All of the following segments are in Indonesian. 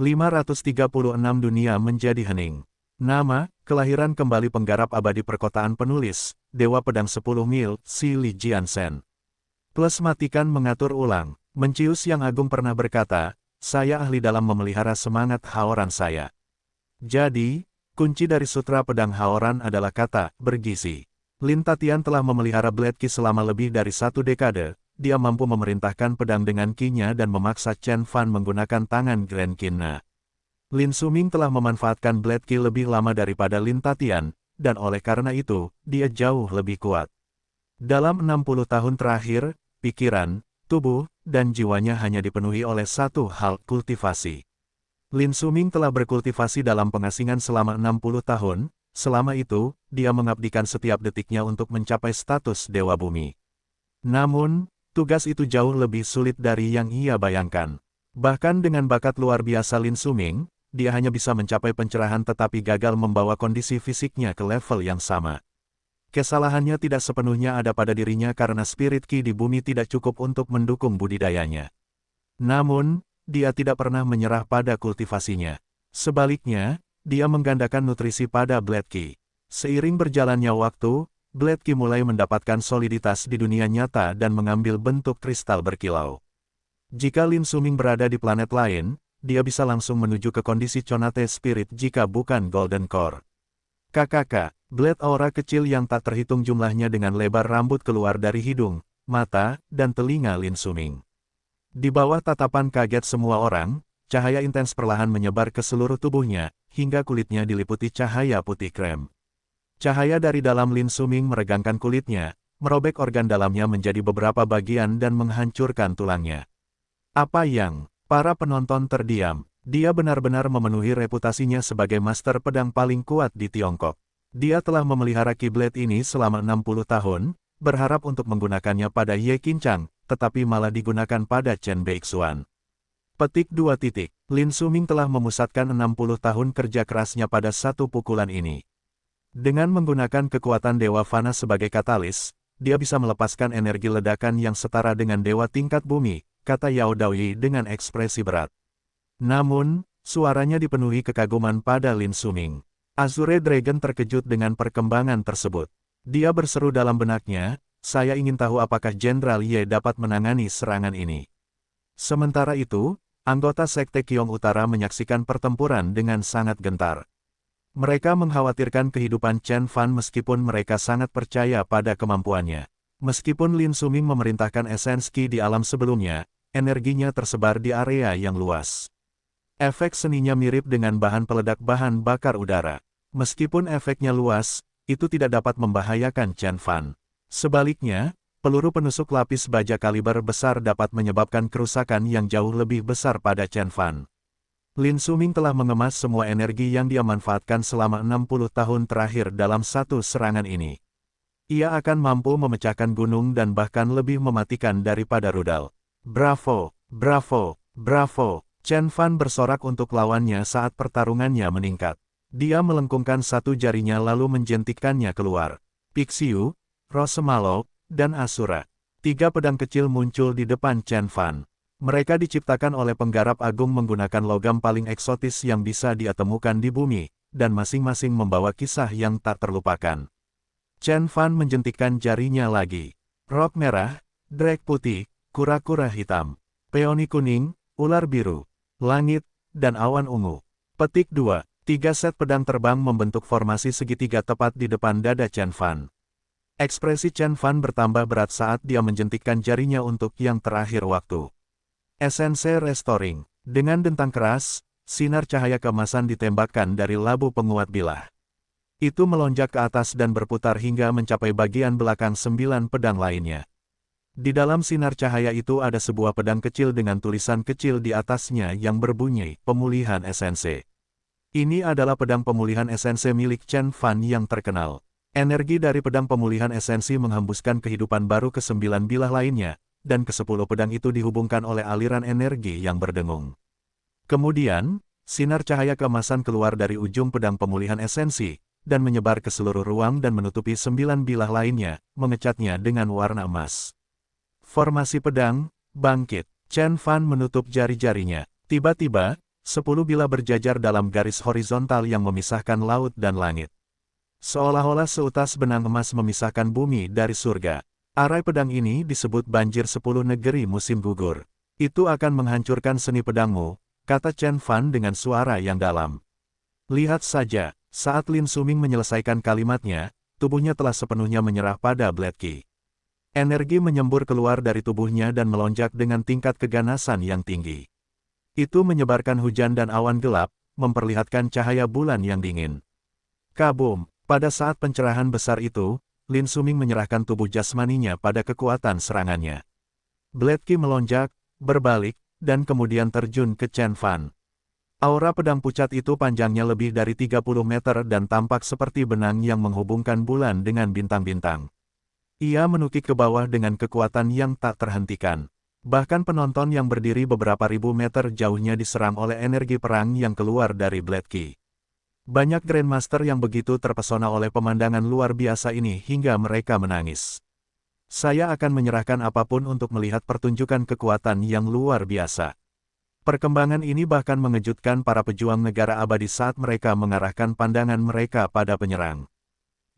536 dunia menjadi hening. Nama, kelahiran kembali penggarap abadi perkotaan penulis, Dewa Pedang 10 Mil, Si Li Jiansen. Plus matikan mengatur ulang. Mencius Yang Agung pernah berkata, saya ahli dalam memelihara semangat haoran saya. Jadi, kunci dari sutra pedang haoran adalah kata, bergizi. Lin Tatian telah memelihara Blade Ki selama lebih dari 1 dekade. Dia mampu memerintahkan pedang dengan kinya dan memaksa Chen Fan menggunakan tangan Grand Kinna. Lin Suming telah memanfaatkan Blade Ki lebih lama daripada Lin Tatian, dan oleh karena itu, dia jauh lebih kuat. Dalam 60 tahun terakhir, pikiran, tubuh, dan jiwanya hanya dipenuhi oleh satu hal, kultivasi. Lin Suming telah berkultivasi dalam pengasingan selama 60 tahun, selama itu, dia mengabdikan setiap detiknya untuk mencapai status Dewa Bumi. Namun, tugas itu jauh lebih sulit dari yang ia bayangkan. Bahkan dengan bakat luar biasa Lin Suming, dia hanya bisa mencapai pencerahan tetapi gagal membawa kondisi fisiknya ke level yang sama. Kesalahannya tidak sepenuhnya ada pada dirinya karena spirit Ki di bumi tidak cukup untuk mendukung budidayanya. Namun, dia tidak pernah menyerah pada kultivasinya. Sebaliknya, dia menggandakan nutrisi pada Blade Ki. Seiring berjalannya waktu, Blade Ki mulai mendapatkan soliditas di dunia nyata dan mengambil bentuk kristal berkilau. Jika Lin Suming berada di planet lain, dia bisa langsung menuju ke kondisi Conate Spirit jika bukan Golden Core. KKK, Blade aura kecil yang tak terhitung jumlahnya dengan lebar rambut keluar dari hidung, mata, dan telinga Lin Suming. Di bawah tatapan kaget semua orang, cahaya intens perlahan menyebar ke seluruh tubuhnya, hingga kulitnya diliputi cahaya putih krem. Cahaya dari dalam Lin Suming meregangkan kulitnya, merobek organ dalamnya menjadi beberapa bagian dan menghancurkan tulangnya. Apa yang? Para penonton terdiam. Dia benar-benar memenuhi reputasinya sebagai master pedang paling kuat di Tiongkok. Dia telah memelihara Keyblade ini selama 60 tahun, berharap untuk menggunakannya pada Ye Qinchang, tetapi malah digunakan pada Chen Beixuan. Petik 2. Lin Suming telah memusatkan 60 tahun kerja kerasnya pada satu pukulan ini. Dengan menggunakan kekuatan Dewa Fana sebagai katalis, dia bisa melepaskan energi ledakan yang setara dengan Dewa tingkat bumi, kata Yao Daoyi dengan ekspresi berat. Namun, suaranya dipenuhi kekaguman pada Lin Suming. Azure Dragon terkejut dengan perkembangan tersebut. Dia berseru dalam benaknya, saya ingin tahu apakah Jenderal Ye dapat menangani serangan ini. Sementara itu, anggota Sekte Qiong Utara menyaksikan pertempuran dengan sangat gentar. Mereka mengkhawatirkan kehidupan Chen Fan meskipun mereka sangat percaya pada kemampuannya. Meskipun Lin Suming memerintahkan esens Qi di alam sebelumnya, energinya tersebar di area yang luas. Efek seninya mirip dengan bahan peledak bahan bakar udara. Meskipun efeknya luas, itu tidak dapat membahayakan Chen Fan. Sebaliknya, peluru penusuk lapis baja kaliber besar dapat menyebabkan kerusakan yang jauh lebih besar pada Chen Fan. Lin Suming telah mengemas semua energi yang dia manfaatkan selama 60 tahun terakhir dalam satu serangan ini. Ia akan mampu memecahkan gunung dan bahkan lebih mematikan daripada rudal. Bravo, bravo, bravo. Chen Fan bersorak untuk lawannya saat pertarungannya meningkat. Dia melengkungkan satu jarinya lalu menjentikkannya keluar. Pixiu, Rosemalok, dan Asura. 3 pedang kecil muncul di depan Chen Fan. Mereka diciptakan oleh penggarap agung menggunakan logam paling eksotis yang bisa dia temukan di bumi, dan masing-masing membawa kisah yang tak terlupakan. Chen Fan menjentikkan jarinya lagi. Rok merah, drake putih, kura-kura hitam, peoni kuning, ular biru, langit, dan awan ungu. Petik 2. 3 set pedang terbang membentuk formasi segitiga tepat di depan dada Chen Fan. Ekspresi Chen Fan bertambah berat saat dia menjentikkan jarinya untuk yang terakhir waktu. Essence Restoring. Dengan dentang keras, sinar cahaya keemasan ditembakkan dari labu penguat bilah. Itu melonjak ke atas dan berputar hingga mencapai bagian belakang 9 pedang lainnya. Di dalam sinar cahaya itu ada sebuah pedang kecil dengan tulisan kecil di atasnya yang berbunyi, Pemulihan Esense. Ini adalah pedang pemulihan esense milik Chen Fan yang terkenal. Energi dari pedang pemulihan esensi menghembuskan kehidupan baru ke 9 bilah lainnya, dan ke-10 pedang itu dihubungkan oleh aliran energi yang berdengung. Kemudian, sinar cahaya keemasan keluar dari ujung pedang pemulihan esensi, dan menyebar ke seluruh ruang dan menutupi 9 bilah lainnya, mengecatnya dengan warna emas. Formasi pedang, bangkit. Chen Fan menutup jari-jarinya. Tiba-tiba, 10 bilah berjajar dalam garis horizontal yang memisahkan laut dan langit. Seolah-olah seutas benang emas memisahkan bumi dari surga. Arai pedang ini disebut banjir 10 negeri musim gugur. Itu akan menghancurkan seni pedangmu, kata Chen Fan dengan suara yang dalam. Lihat saja, saat Lin Suming menyelesaikan kalimatnya, tubuhnya telah sepenuhnya menyerah pada Blade Ki. Energi menyembur keluar dari tubuhnya dan melonjak dengan tingkat keganasan yang tinggi. Itu menyebarkan hujan dan awan gelap, memperlihatkan cahaya bulan yang dingin. Kabum, pada saat pencerahan besar itu, Lin Suming menyerahkan tubuh jasmaninya pada kekuatan serangannya. Blade Ki melonjak, berbalik, dan kemudian terjun ke Chen Fan. Aura pedang pucat itu panjangnya lebih dari 30 meter dan tampak seperti benang yang menghubungkan bulan dengan bintang-bintang. Ia menukik ke bawah dengan kekuatan yang tak terhentikan. Bahkan penonton yang berdiri beberapa ribu meter jauhnya diserang oleh energi perang yang keluar dari Blade Ki. Banyak Grandmaster yang begitu terpesona oleh pemandangan luar biasa ini hingga mereka menangis. Saya akan menyerahkan apapun untuk melihat pertunjukan kekuatan yang luar biasa. Perkembangan ini bahkan mengejutkan para pejuang negara abadi saat mereka mengarahkan pandangan mereka pada penyerang.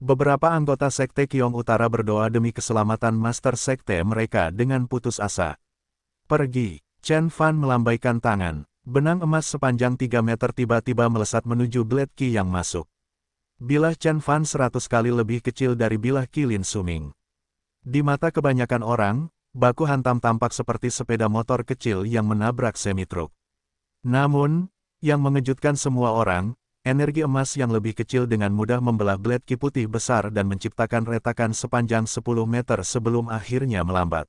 Beberapa anggota Sekte Qiong Utara berdoa demi keselamatan Master Sekte mereka dengan putus asa. Pergi, Chen Fan melambaikan tangan. Benang emas sepanjang 3 meter tiba-tiba melesat menuju Blade Ki yang masuk. Bilah Chen Fan 100 kali lebih kecil dari bilah Ki Lin Suming. Di mata kebanyakan orang, baku hantam tampak seperti sepeda motor kecil yang menabrak semi-truk. Namun, yang mengejutkan semua orang, energi emas yang lebih kecil dengan mudah membelah Blade Ki putih besar dan menciptakan retakan sepanjang 10 meter sebelum akhirnya melambat.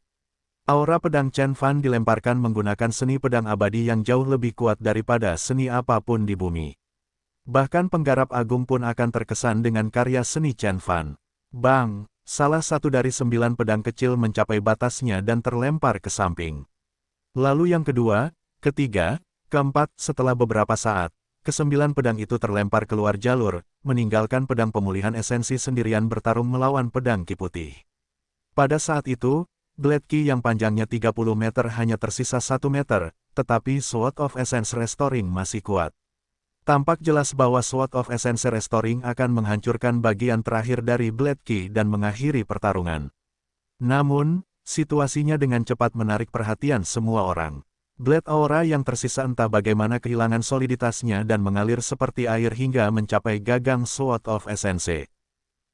Aura pedang Chen Fan dilemparkan menggunakan seni pedang abadi yang jauh lebih kuat daripada seni apapun di bumi. Bahkan penggarap agung pun akan terkesan dengan karya seni Chen Fan. Bang! Salah satu dari 9 pedang kecil mencapai batasnya dan terlempar ke samping. Lalu yang kedua, ketiga, keempat, setelah beberapa saat, ke-9 pedang itu terlempar keluar jalur, meninggalkan pedang pemulihan esensi sendirian bertarung melawan pedang Ki putih. Pada saat itu, Blade Ki yang panjangnya 30 meter hanya tersisa 1 meter, tetapi Sword of Essence Restoring masih kuat. Tampak jelas bahwa Sword of Essence Restoring akan menghancurkan bagian terakhir dari Blade Ki dan mengakhiri pertarungan. Namun, situasinya dengan cepat menarik perhatian semua orang. Blade Aura yang tersisa entah bagaimana kehilangan soliditasnya dan mengalir seperti air hingga mencapai gagang Sword of Essence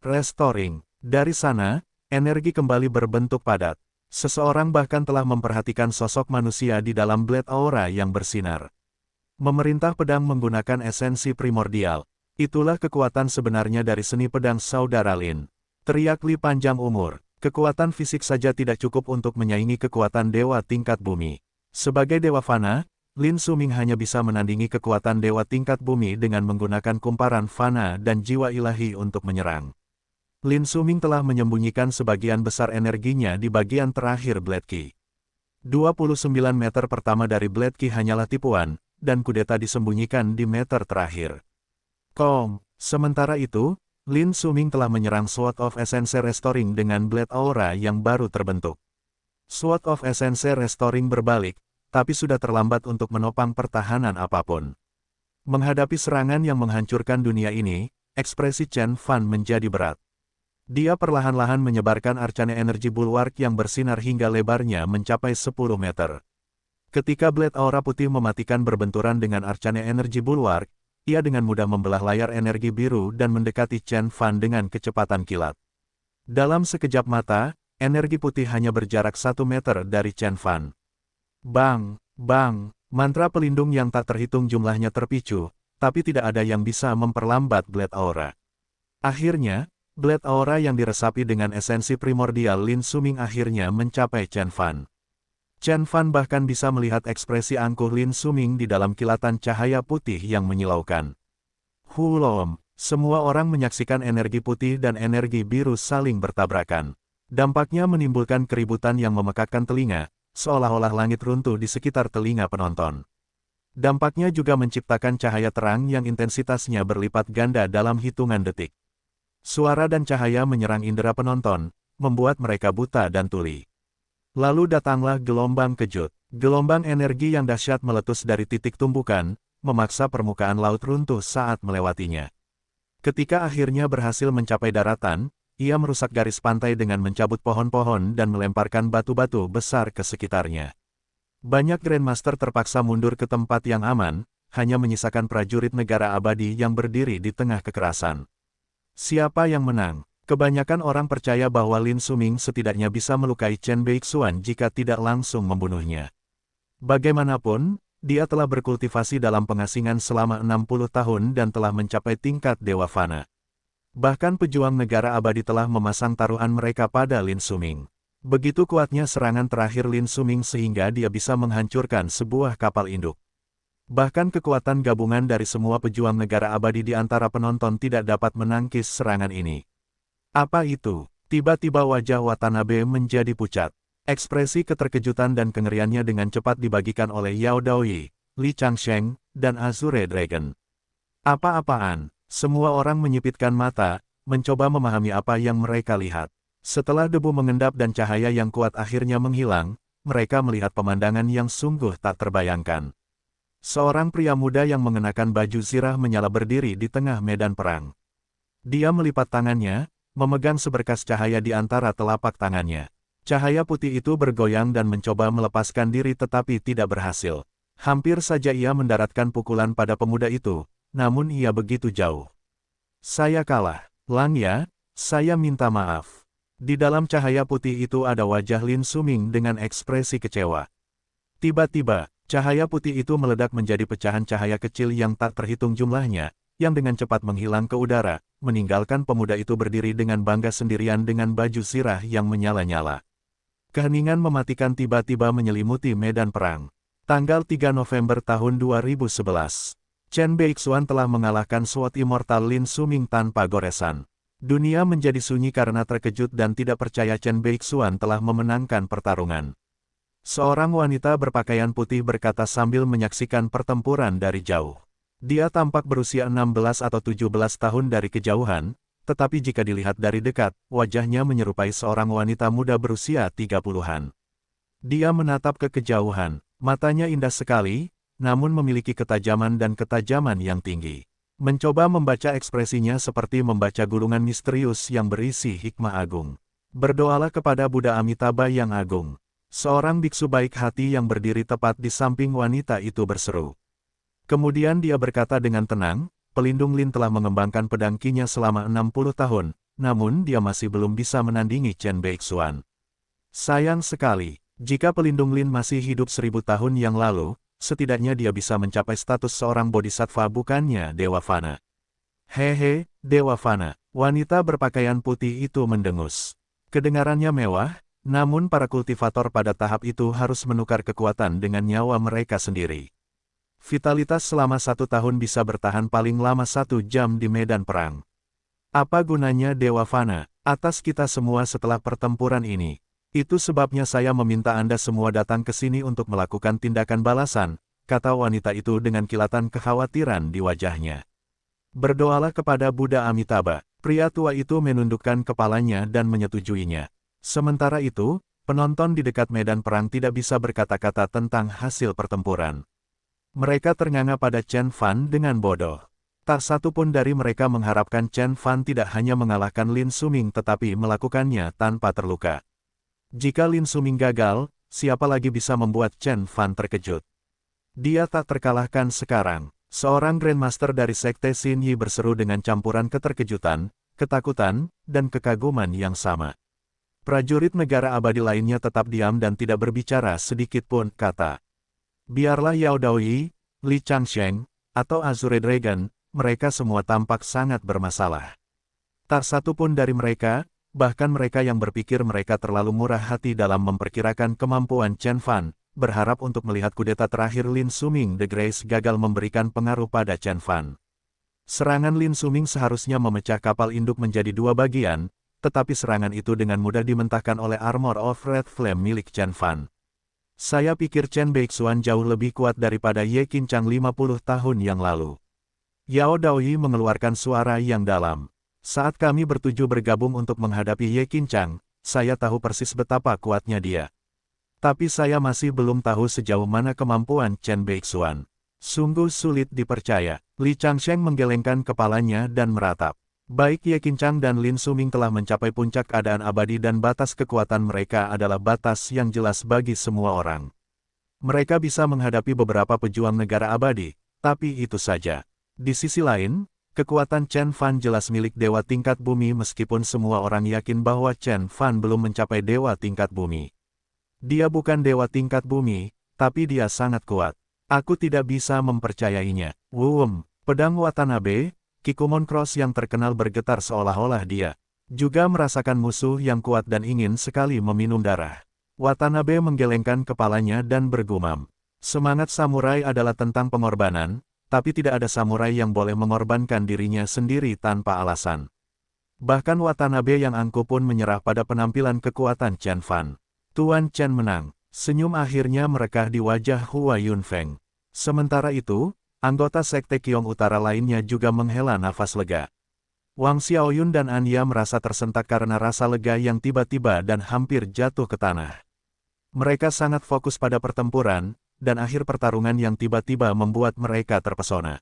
Restoring. Dari sana, energi kembali berbentuk padat. Seseorang bahkan telah memperhatikan sosok manusia di dalam Blade Aura yang bersinar. Memerintah pedang menggunakan esensi primordial. Itulah kekuatan sebenarnya dari seni pedang Saudara Lin. Teriak Li panjang umur. Kekuatan fisik saja tidak cukup untuk menyaingi kekuatan dewa tingkat bumi. Sebagai dewa fana, Lin Suming hanya bisa menandingi kekuatan dewa tingkat bumi dengan menggunakan kumparan fana dan jiwa ilahi untuk menyerang. Lin Suming telah menyembunyikan sebagian besar energinya di bagian terakhir Blade Ki. 29 meter pertama dari Blade Ki hanyalah tipuan, dan kudeta disembunyikan di meter terakhir. Sementara itu, Lin Suming telah menyerang Sword of Essence Restoring dengan Blade Aura yang baru terbentuk. Sword of Essence Restoring berbalik, tapi sudah terlambat untuk menopang pertahanan apapun. Menghadapi serangan yang menghancurkan dunia ini, ekspresi Chen Fan menjadi berat. Dia perlahan-lahan menyebarkan arcane energi bulwark yang bersinar hingga lebarnya mencapai 10 meter. Ketika Blade Aura putih mematikan berbenturan dengan arcane energi bulwark, ia dengan mudah membelah layar energi biru dan mendekati Chen Fan dengan kecepatan kilat. Dalam sekejap mata, energi putih hanya berjarak 1 meter dari Chen Fan. Bang! Bang! Mantra pelindung yang tak terhitung jumlahnya terpicu, tapi tidak ada yang bisa memperlambat Blade Aura. Akhirnya, Blade Aura yang diresapi dengan esensi primordial Lin Suming akhirnya mencapai Chen Fan. Chen Fan bahkan bisa melihat ekspresi angkuh Lin Suming di dalam kilatan cahaya putih yang menyilaukan. Hulom, semua orang menyaksikan energi putih dan energi biru saling bertabrakan. Dampaknya menimbulkan keributan yang memekakkan telinga, seolah-olah langit runtuh di sekitar telinga penonton. Dampaknya juga menciptakan cahaya terang yang intensitasnya berlipat ganda dalam hitungan detik. Suara dan cahaya menyerang indera penonton, membuat mereka buta dan tuli. Lalu datanglah gelombang kejut. Gelombang energi yang dahsyat meletus dari titik tumbukan, memaksa permukaan laut runtuh saat melewatinya. Ketika akhirnya berhasil mencapai daratan, ia merusak garis pantai dengan mencabut pohon-pohon dan melemparkan batu-batu besar ke sekitarnya. Banyak Grandmaster terpaksa mundur ke tempat yang aman, hanya menyisakan prajurit negara abadi yang berdiri di tengah kekerasan. Siapa yang menang? Kebanyakan orang percaya bahwa Lin Suming setidaknya bisa melukai Chen Beixuan jika tidak langsung membunuhnya. Bagaimanapun, dia telah berkultivasi dalam pengasingan selama 60 tahun dan telah mencapai tingkat Dewa Fana. Bahkan pejuang negara abadi telah memasang taruhan mereka pada Lin Suming. Begitu kuatnya serangan terakhir Lin Suming sehingga dia bisa menghancurkan sebuah kapal induk. Bahkan kekuatan gabungan dari semua pejuang negara abadi di antara penonton tidak dapat menangkis serangan ini. Apa itu? Tiba-tiba wajah Watanabe menjadi pucat. Ekspresi keterkejutan dan kengeriannya dengan cepat dibagikan oleh Yao Daoyi, Li Changsheng, dan Azure Dragon. Apa-apaan? Semua orang menyipitkan mata, mencoba memahami apa yang mereka lihat. Setelah debu mengendap dan cahaya yang kuat akhirnya menghilang, mereka melihat pemandangan yang sungguh tak terbayangkan. Seorang pria muda yang mengenakan baju zirah menyala berdiri di tengah medan perang. Dia melipat tangannya, memegang seberkas cahaya di antara telapak tangannya. Cahaya putih itu bergoyang dan mencoba melepaskan diri tetapi tidak berhasil. Hampir saja ia mendaratkan pukulan pada pemuda itu, namun ia begitu jauh. Saya kalah. Langya, saya minta maaf. Di dalam cahaya putih itu ada wajah Lin Suming dengan ekspresi kecewa. Tiba-tiba, cahaya putih itu meledak menjadi pecahan cahaya kecil yang tak terhitung jumlahnya, yang dengan cepat menghilang ke udara, meninggalkan pemuda itu berdiri dengan bangga sendirian dengan baju zirah yang menyala-nyala. Keheningan mematikan tiba-tiba menyelimuti medan perang. Tanggal 3 November tahun 2011. Chen Beixuan telah mengalahkan SWOT Immortal Lin Suming tanpa goresan. Dunia menjadi sunyi karena terkejut dan tidak percaya Chen Beixuan telah memenangkan pertarungan. Seorang wanita berpakaian putih berkata sambil menyaksikan pertempuran dari jauh. Dia tampak berusia 16 atau 17 tahun dari kejauhan, tetapi jika dilihat dari dekat, wajahnya menyerupai seorang wanita muda berusia 30-an. Dia menatap ke kejauhan, matanya indah sekali, namun memiliki ketajaman dan ketajaman yang tinggi. Mencoba membaca ekspresinya seperti membaca gulungan misterius yang berisi hikmah agung. Berdoalah kepada Buddha Amitabha yang agung. Seorang biksu baik hati yang berdiri tepat di samping wanita itu berseru. Kemudian dia berkata dengan tenang, pelindung Lin telah mengembangkan pedang Qi-nya selama 60 tahun, namun dia masih belum bisa menandingi Chen Beixuan. Sayang sekali, jika pelindung Lin masih hidup 1000 tahun yang lalu, setidaknya dia bisa mencapai status seorang bodhisattva bukannya Dewa Fana. Hehe, Dewa Fana, wanita berpakaian putih itu mendengus. Kedengarannya mewah, namun para kultivator pada tahap itu harus menukar kekuatan dengan nyawa mereka sendiri. Vitalitas selama 1 tahun bisa bertahan paling lama 1 jam di medan perang. Apa gunanya Dewa Fana, atas kita semua setelah pertempuran ini? Itu sebabnya saya meminta Anda semua datang ke sini untuk melakukan tindakan balasan, kata wanita itu dengan kilatan kekhawatiran di wajahnya. Berdoalah kepada Buddha Amitabha. Pria tua itu menundukkan kepalanya dan menyetujuinya. Sementara itu, penonton di dekat medan perang tidak bisa berkata-kata tentang hasil pertempuran. Mereka ternganga pada Chen Fan dengan bodoh. Tak satu pun dari mereka mengharapkan Chen Fan tidak hanya mengalahkan Lin Suming tetapi melakukannya tanpa terluka. Jika Lin Suming gagal, siapa lagi bisa membuat Chen Fan terkejut? Dia tak terkalahkan sekarang. Seorang Grandmaster dari Sekte Xin Yi berseru dengan campuran keterkejutan, ketakutan, dan kekaguman yang sama. Prajurit negara abadi lainnya tetap diam dan tidak berbicara sedikit pun kata. Biarlah Yao Daoyi, Li Changsheng, atau Azure Dragon, mereka semua tampak sangat bermasalah. Tak satu pun dari mereka, bahkan mereka yang berpikir mereka terlalu murah hati dalam memperkirakan kemampuan Chen Fan, berharap untuk melihat kudeta terakhir Lin Suming the Grace gagal memberikan pengaruh pada Chen Fan. Serangan Lin Suming seharusnya memecah kapal induk menjadi 2 bagian, tetapi serangan itu dengan mudah dimentahkan oleh Armor of Red Flame milik Chen Fan. Saya pikir Chen Beixuan jauh lebih kuat daripada Ye Qinchang 50 tahun yang lalu. Yao Daoyi mengeluarkan suara yang dalam. Saat kami bertuju bergabung untuk menghadapi Ye Qinchang, saya tahu persis betapa kuatnya dia. Tapi saya masih belum tahu sejauh mana kemampuan Chen Beixuan. Sungguh sulit dipercaya. Li Changsheng menggelengkan kepalanya dan meratap. Baik Ye Qinchang dan Lin Suming telah mencapai puncak keadaan abadi dan batas kekuatan mereka adalah batas yang jelas bagi semua orang. Mereka bisa menghadapi beberapa pejuang negara abadi, tapi itu saja. Di sisi lain, kekuatan Chen Fan jelas milik dewa tingkat bumi meskipun semua orang yakin bahwa Chen Fan belum mencapai dewa tingkat bumi. Dia bukan dewa tingkat bumi, tapi dia sangat kuat. Aku tidak bisa mempercayainya. Pedang Watanabe, Kikumon Cross yang terkenal bergetar seolah-olah dia juga merasakan musuh yang kuat dan ingin sekali meminum darah. Watanabe menggelengkan kepalanya dan bergumam. Semangat samurai adalah tentang pengorbanan, tapi tidak ada samurai yang boleh mengorbankan dirinya sendiri tanpa alasan. Bahkan Watanabe yang angkuh pun menyerah pada penampilan kekuatan Chen Fan. Tuan Chen menang. Senyum akhirnya merekah di wajah Hua Yunfeng. Sementara itu, anggota Sekte Qiong Utara lainnya juga menghela nafas lega. Wang Xiaoyun dan Anya merasa tersentak karena rasa lega yang tiba-tiba dan hampir jatuh ke tanah. Mereka sangat fokus pada pertempuran, dan akhir pertarungan yang tiba-tiba membuat mereka terpesona.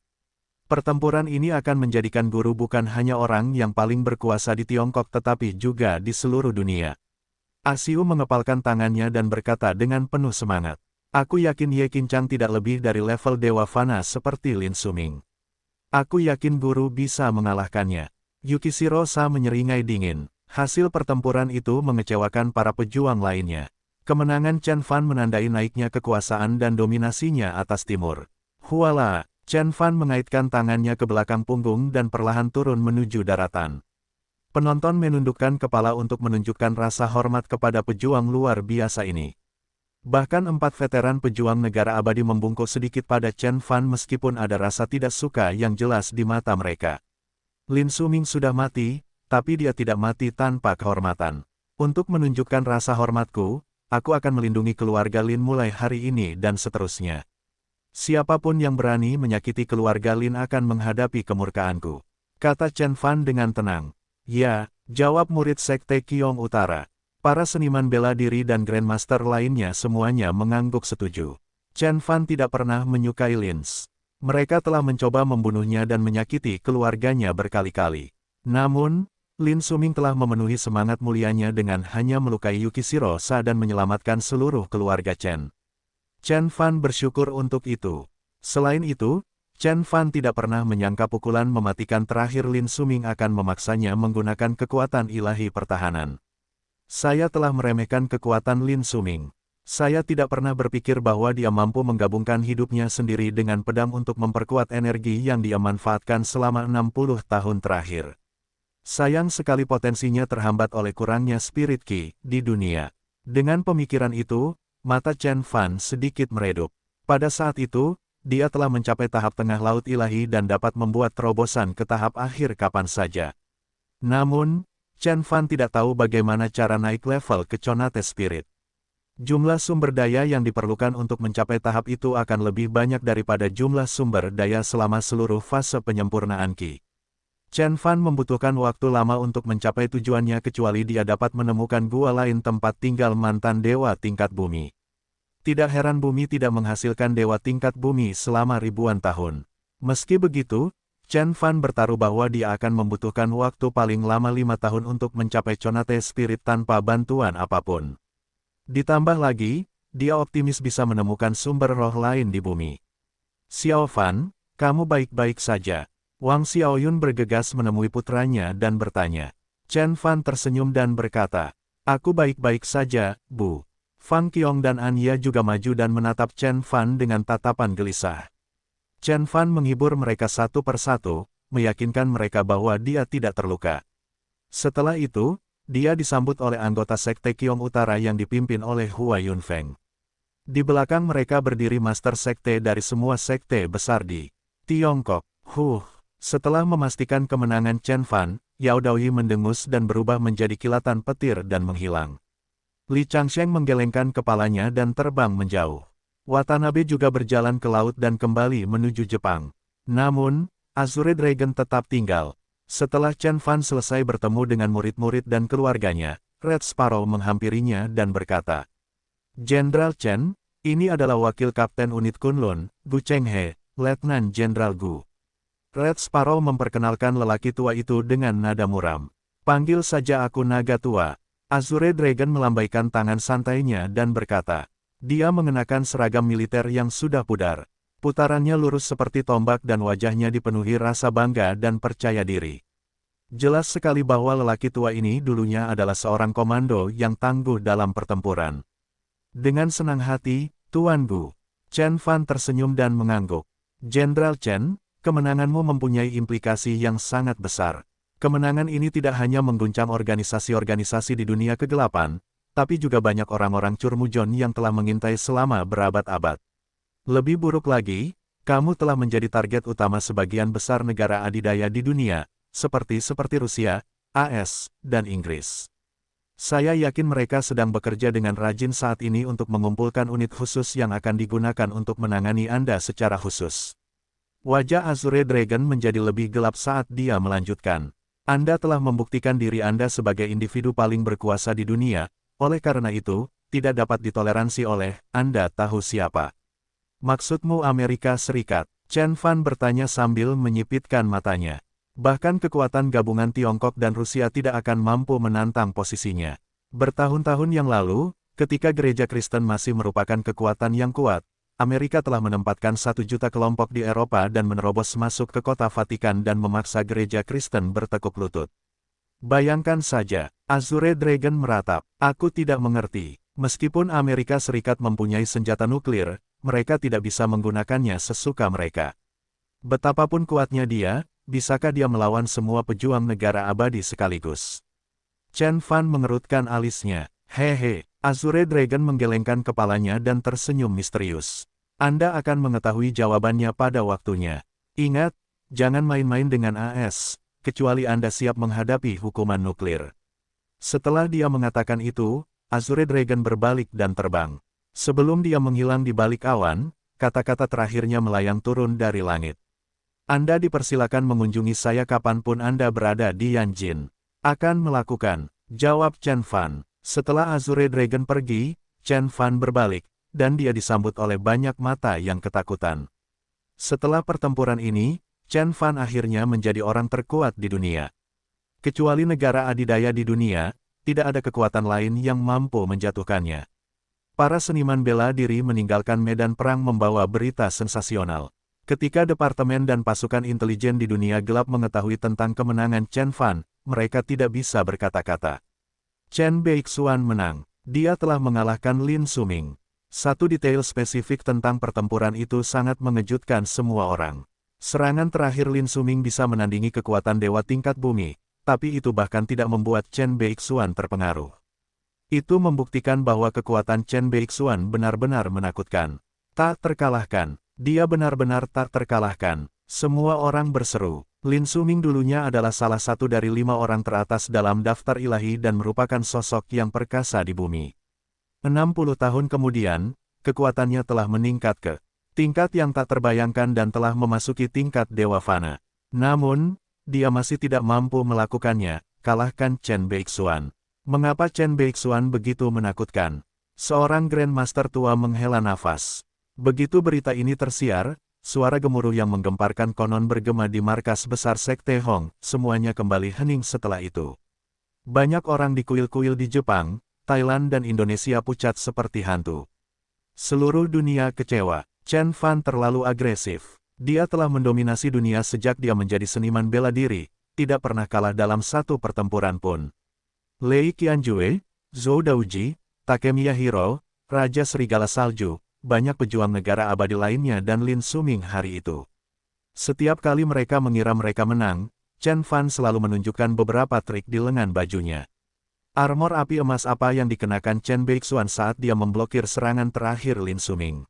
Pertempuran ini akan menjadikan guru bukan hanya orang yang paling berkuasa di Tiongkok tetapi juga di seluruh dunia. Asiu mengepalkan tangannya dan berkata dengan penuh semangat. Aku yakin Ye Qinchang tidak lebih dari level Dewa Fana seperti Lin Suming. Aku yakin guru bisa mengalahkannya. Yukishiro Sa menyeringai dingin. Hasil pertempuran itu mengecewakan para pejuang lainnya. Kemenangan Chen Fan menandai naiknya kekuasaan dan dominasinya atas timur. Huala, Chen Fan mengaitkan tangannya ke belakang punggung dan perlahan turun menuju daratan. Penonton menundukkan kepala untuk menunjukkan rasa hormat kepada pejuang luar biasa ini. Bahkan 4 veteran pejuang negara abadi membungkuk sedikit pada Chen Fan meskipun ada rasa tidak suka yang jelas di mata mereka. Lin Suming sudah mati, tapi dia tidak mati tanpa kehormatan. Untuk menunjukkan rasa hormatku, aku akan melindungi keluarga Lin mulai hari ini dan seterusnya. Siapapun yang berani menyakiti keluarga Lin akan menghadapi kemurkaanku, kata Chen Fan dengan tenang. Ya, jawab murid Sekte Qiong Utara. Para seniman bela diri dan Grandmaster lainnya semuanya mengangguk setuju. Chen Fan tidak pernah menyukai Lins. Mereka telah mencoba membunuhnya dan menyakiti keluarganya berkali-kali. Namun, Lin Suming telah memenuhi semangat mulianya dengan hanya melukai Yukishiro Sa dan menyelamatkan seluruh keluarga Chen. Chen Fan bersyukur untuk itu. Selain itu, Chen Fan tidak pernah menyangka pukulan mematikan terakhir Lin Suming akan memaksanya menggunakan kekuatan ilahi pertahanan. Saya telah meremehkan kekuatan Lin Suming. Saya tidak pernah berpikir bahwa dia mampu menggabungkan hidupnya sendiri dengan pedang untuk memperkuat energi yang dia manfaatkan selama 60 tahun terakhir. Sayang sekali potensinya terhambat oleh kurangnya spirit Qi di dunia. Dengan pemikiran itu, mata Chen Fan sedikit meredup. Pada saat itu, dia telah mencapai tahap tengah laut ilahi dan dapat membuat terobosan ke tahap akhir kapan saja. Namun, Chen Fan tidak tahu bagaimana cara naik level ke Conate Spirit. Jumlah sumber daya yang diperlukan untuk mencapai tahap itu akan lebih banyak daripada jumlah sumber daya selama seluruh fase penyempurnaan Qi. Chen Fan membutuhkan waktu lama untuk mencapai tujuannya kecuali dia dapat menemukan gua lain tempat tinggal mantan dewa tingkat bumi. Tidak heran bumi tidak menghasilkan dewa tingkat bumi selama ribuan tahun. Meski begitu, Chen Fan bertaruh bahwa dia akan membutuhkan waktu paling lama 5 tahun untuk mencapai Conate Spirit tanpa bantuan apapun. Ditambah lagi, dia optimis bisa menemukan sumber roh lain di bumi. Xiao Fan, kamu baik-baik saja. Wang Xiaoyun bergegas menemui putranya dan bertanya. Chen Fan tersenyum dan berkata, aku baik-baik saja, Bu. Fang Qiong dan Anya juga maju dan menatap Chen Fan dengan tatapan gelisah. Chen Fan menghibur mereka satu persatu, meyakinkan mereka bahwa dia tidak terluka. Setelah itu, dia disambut oleh anggota Sekte Qiong Utara yang dipimpin oleh Hua Yunfeng. Di belakang mereka berdiri master sekte dari semua sekte besar di Tiongkok. Setelah memastikan kemenangan Chen Fan, Yao Daoyi mendengus dan berubah menjadi kilatan petir dan menghilang. Li Changsheng menggelengkan kepalanya dan terbang menjauh. Watanabe juga berjalan ke laut dan kembali menuju Jepang. Namun, Azure Dragon tetap tinggal. Setelah Chen Fan selesai bertemu dengan murid-murid dan keluarganya, Red Sparrow menghampirinya dan berkata, Jenderal Chen, ini adalah wakil Kapten Unit Kunlun, Gu Chenghe, Letnan Jenderal Gu. Red Sparrow memperkenalkan lelaki tua itu dengan nada muram. Panggil saja aku naga tua. Azure Dragon melambaikan tangan santainya dan berkata. Dia mengenakan seragam militer yang sudah pudar. Putarannya lurus seperti tombak dan wajahnya dipenuhi rasa bangga dan percaya diri. Jelas sekali bahwa lelaki tua ini dulunya adalah seorang komando yang tangguh dalam pertempuran. Dengan senang hati, Tuan Gu. Chen Fan tersenyum dan mengangguk. Jenderal Chen, kemenanganmu mempunyai implikasi yang sangat besar. Kemenangan ini tidak hanya mengguncang organisasi-organisasi di dunia kegelapan, tapi juga banyak orang-orang Curmujon yang telah mengintai selama berabad-abad. Lebih buruk lagi, kamu telah menjadi target utama sebagian besar negara adidaya di dunia, seperti Rusia, AS, dan Inggris. Saya yakin mereka sedang bekerja dengan rajin saat ini untuk mengumpulkan unit khusus yang akan digunakan untuk menangani Anda secara khusus. Wajah Azure Dragon menjadi lebih gelap saat dia melanjutkan. Anda telah membuktikan diri Anda sebagai individu paling berkuasa di dunia, oleh karena itu, tidak dapat ditoleransi oleh Anda tahu siapa. Maksudmu Amerika Serikat? Chen Fan bertanya sambil menyipitkan matanya. Bahkan kekuatan gabungan Tiongkok dan Rusia tidak akan mampu menantang posisinya. Bertahun-tahun yang lalu, ketika gereja Kristen masih merupakan kekuatan yang kuat, Amerika telah menempatkan 1 juta kelompok di Eropa dan menerobos masuk ke kota Vatikan dan memaksa gereja Kristen bertekuk lutut. Bayangkan saja, Azure Dragon meratap. Aku tidak mengerti. Meskipun Amerika Serikat mempunyai senjata nuklir, mereka tidak bisa menggunakannya sesuka mereka. Betapapun kuatnya dia, bisakah dia melawan semua pejuang negara abadi sekaligus? Chen Fan mengerutkan alisnya. Hehe, Azure Dragon menggelengkan kepalanya dan tersenyum misterius. Anda akan mengetahui jawabannya pada waktunya. Ingat, jangan main-main dengan AS, kecuali Anda siap menghadapi hukuman nuklir. Setelah dia mengatakan itu, Azure Dragon berbalik dan terbang. Sebelum dia menghilang di balik awan, kata-kata terakhirnya melayang turun dari langit. Anda dipersilakan mengunjungi saya kapanpun Anda berada di Yanjin. Akan melakukan, jawab Chen Fan. Setelah Azure Dragon pergi, Chen Fan berbalik, dan dia disambut oleh banyak mata yang ketakutan. Setelah pertempuran ini, Chen Fan akhirnya menjadi orang terkuat di dunia. Kecuali negara adidaya di dunia, tidak ada kekuatan lain yang mampu menjatuhkannya. Para seniman bela diri meninggalkan medan perang membawa berita sensasional. Ketika departemen dan pasukan intelijen di dunia gelap mengetahui tentang kemenangan Chen Fan, mereka tidak bisa berkata-kata. Chen Beixuan menang. Dia telah mengalahkan Lin Suming. Satu detail spesifik tentang pertempuran itu sangat mengejutkan semua orang. Serangan terakhir Lin Suming bisa menandingi kekuatan dewa tingkat bumi, tapi itu bahkan tidak membuat Chen Beixuan terpengaruh. Itu membuktikan bahwa kekuatan Chen Beixuan benar-benar menakutkan. Tak terkalahkan. Dia benar-benar tak terkalahkan. Semua orang berseru. Lin Suming dulunya adalah salah satu dari 5 orang teratas dalam daftar ilahi dan merupakan sosok yang perkasa di bumi. 60 tahun kemudian, kekuatannya telah meningkat ke tingkat yang tak terbayangkan dan telah memasuki tingkat Dewa Fana. Namun, dia masih tidak mampu melakukannya, kalahkan Chen Beixuan. Mengapa Chen Beixuan begitu menakutkan? Seorang Grandmaster tua menghela nafas. Begitu berita ini tersiar, suara gemuruh yang menggemparkan konon bergema di markas besar Sekte Hong, semuanya kembali hening setelah itu. Banyak orang di kuil-kuil di Jepang, Thailand dan Indonesia pucat seperti hantu. Seluruh dunia kecewa. Chen Fan terlalu agresif. Dia telah mendominasi dunia sejak dia menjadi seniman bela diri, tidak pernah kalah dalam satu pertempuran pun. Lei Qianjue, Zhou Daoji, Takemiya Hiro, Raja Serigala Salju, banyak pejuang negara abadi lainnya dan Lin Suming hari itu. Setiap kali mereka mengira mereka menang, Chen Fan selalu menunjukkan beberapa trik di lengan bajunya. Armor api emas apa yang dikenakan Chen Beixuan saat dia memblokir serangan terakhir Lin Suming?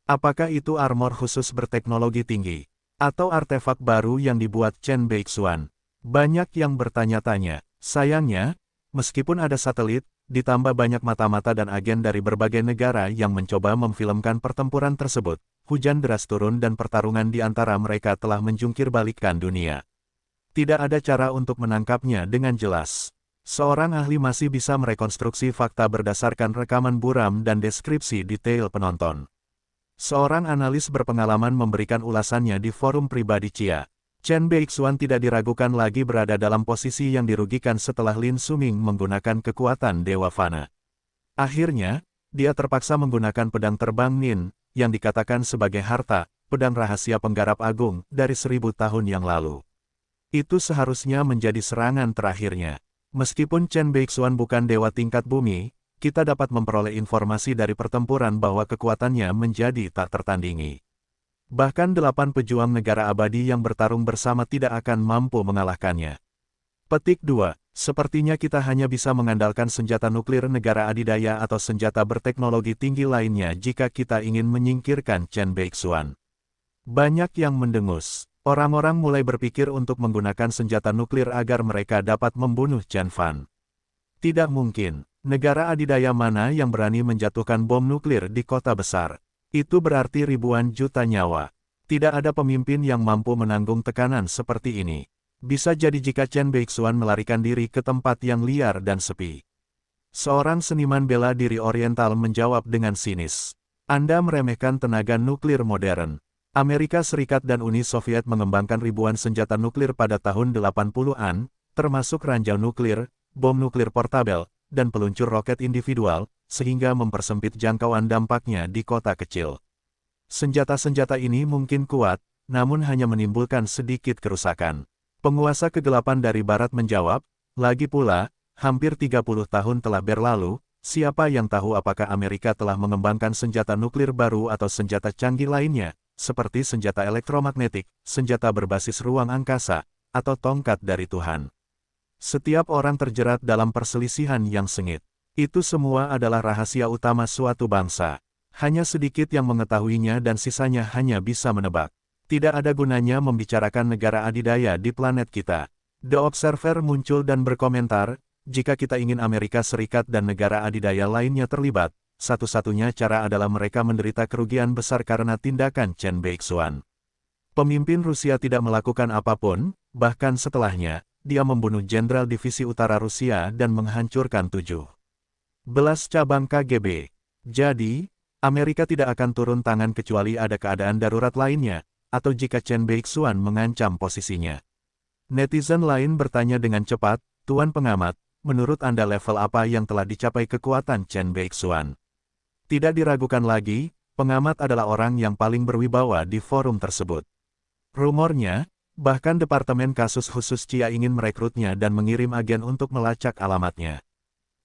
Apakah itu armor khusus berteknologi tinggi? Atau artefak baru yang dibuat Chen Beixuan? Banyak yang bertanya-tanya. Sayangnya, meskipun ada satelit, ditambah banyak mata-mata dan agen dari berbagai negara yang mencoba memfilmkan pertempuran tersebut, hujan deras turun dan pertarungan di antara mereka telah menjungkir balikkan dunia. Tidak ada cara untuk menangkapnya dengan jelas. Seorang ahli masih bisa merekonstruksi fakta berdasarkan rekaman buram dan deskripsi detail penonton. Seorang analis berpengalaman memberikan ulasannya di forum pribadi Chia. Chen Beixuan tidak diragukan lagi berada dalam posisi yang dirugikan setelah Lin Suming menggunakan kekuatan Dewa Fana. Akhirnya, dia terpaksa menggunakan pedang terbang Nin, yang dikatakan sebagai harta, pedang rahasia penggarap agung, dari 1000 tahun yang lalu. Itu seharusnya menjadi serangan terakhirnya. Meskipun Chen Beixuan bukan dewa tingkat bumi, kita dapat memperoleh informasi dari pertempuran bahwa kekuatannya menjadi tak tertandingi. Bahkan 8 pejuang negara abadi yang bertarung bersama tidak akan mampu mengalahkannya. Petik 2. Sepertinya kita hanya bisa mengandalkan senjata nuklir negara adidaya atau senjata berteknologi tinggi lainnya jika kita ingin menyingkirkan Chen Beixuan. Banyak yang mendengus. Orang-orang mulai berpikir untuk menggunakan senjata nuklir agar mereka dapat membunuh Chen Fan. Tidak mungkin. Negara adidaya mana yang berani menjatuhkan bom nuklir di kota besar? Itu berarti ribuan juta nyawa. Tidak ada pemimpin yang mampu menanggung tekanan seperti ini. Bisa jadi jika Chen Beixuan melarikan diri ke tempat yang liar dan sepi. Seorang seniman bela diri Oriental menjawab dengan sinis. Anda meremehkan tenaga nuklir modern. Amerika Serikat dan Uni Soviet mengembangkan ribuan senjata nuklir pada tahun 80-an, termasuk ranjau nuklir, bom nuklir portabel, dan peluncur roket individual, sehingga mempersempit jangkauan dampaknya di kota kecil. Senjata-senjata ini mungkin kuat, namun hanya menimbulkan sedikit kerusakan. Penguasa kegelapan dari Barat menjawab, lagi pula, hampir 30 tahun telah berlalu, siapa yang tahu apakah Amerika telah mengembangkan senjata nuklir baru atau senjata canggih lainnya, seperti senjata elektromagnetik, senjata berbasis ruang angkasa, atau tongkat dari Tuhan. Setiap orang terjerat dalam perselisihan yang sengit. Itu semua adalah rahasia utama suatu bangsa. Hanya sedikit yang mengetahuinya dan sisanya hanya bisa menebak. Tidak ada gunanya membicarakan negara adidaya di planet kita. The Observer muncul dan berkomentar, jika kita ingin Amerika Serikat dan negara adidaya lainnya terlibat, satu-satunya cara adalah mereka menderita kerugian besar karena tindakan Chen Beixuan. Pemimpin Rusia tidak melakukan apapun, bahkan setelahnya, dia membunuh Jenderal Divisi Utara Rusia dan menghancurkan 17 cabang KGB. Jadi, Amerika tidak akan turun tangan kecuali ada keadaan darurat lainnya, atau jika Chen Beixuan mengancam posisinya. Netizen lain bertanya dengan cepat, Tuan Pengamat, menurut Anda level apa yang telah dicapai kekuatan Chen Beixuan? Tidak diragukan lagi, pengamat adalah orang yang paling berwibawa di forum tersebut. Rumornya, bahkan Departemen Kasus Khusus Chia ingin merekrutnya dan mengirim agen untuk melacak alamatnya.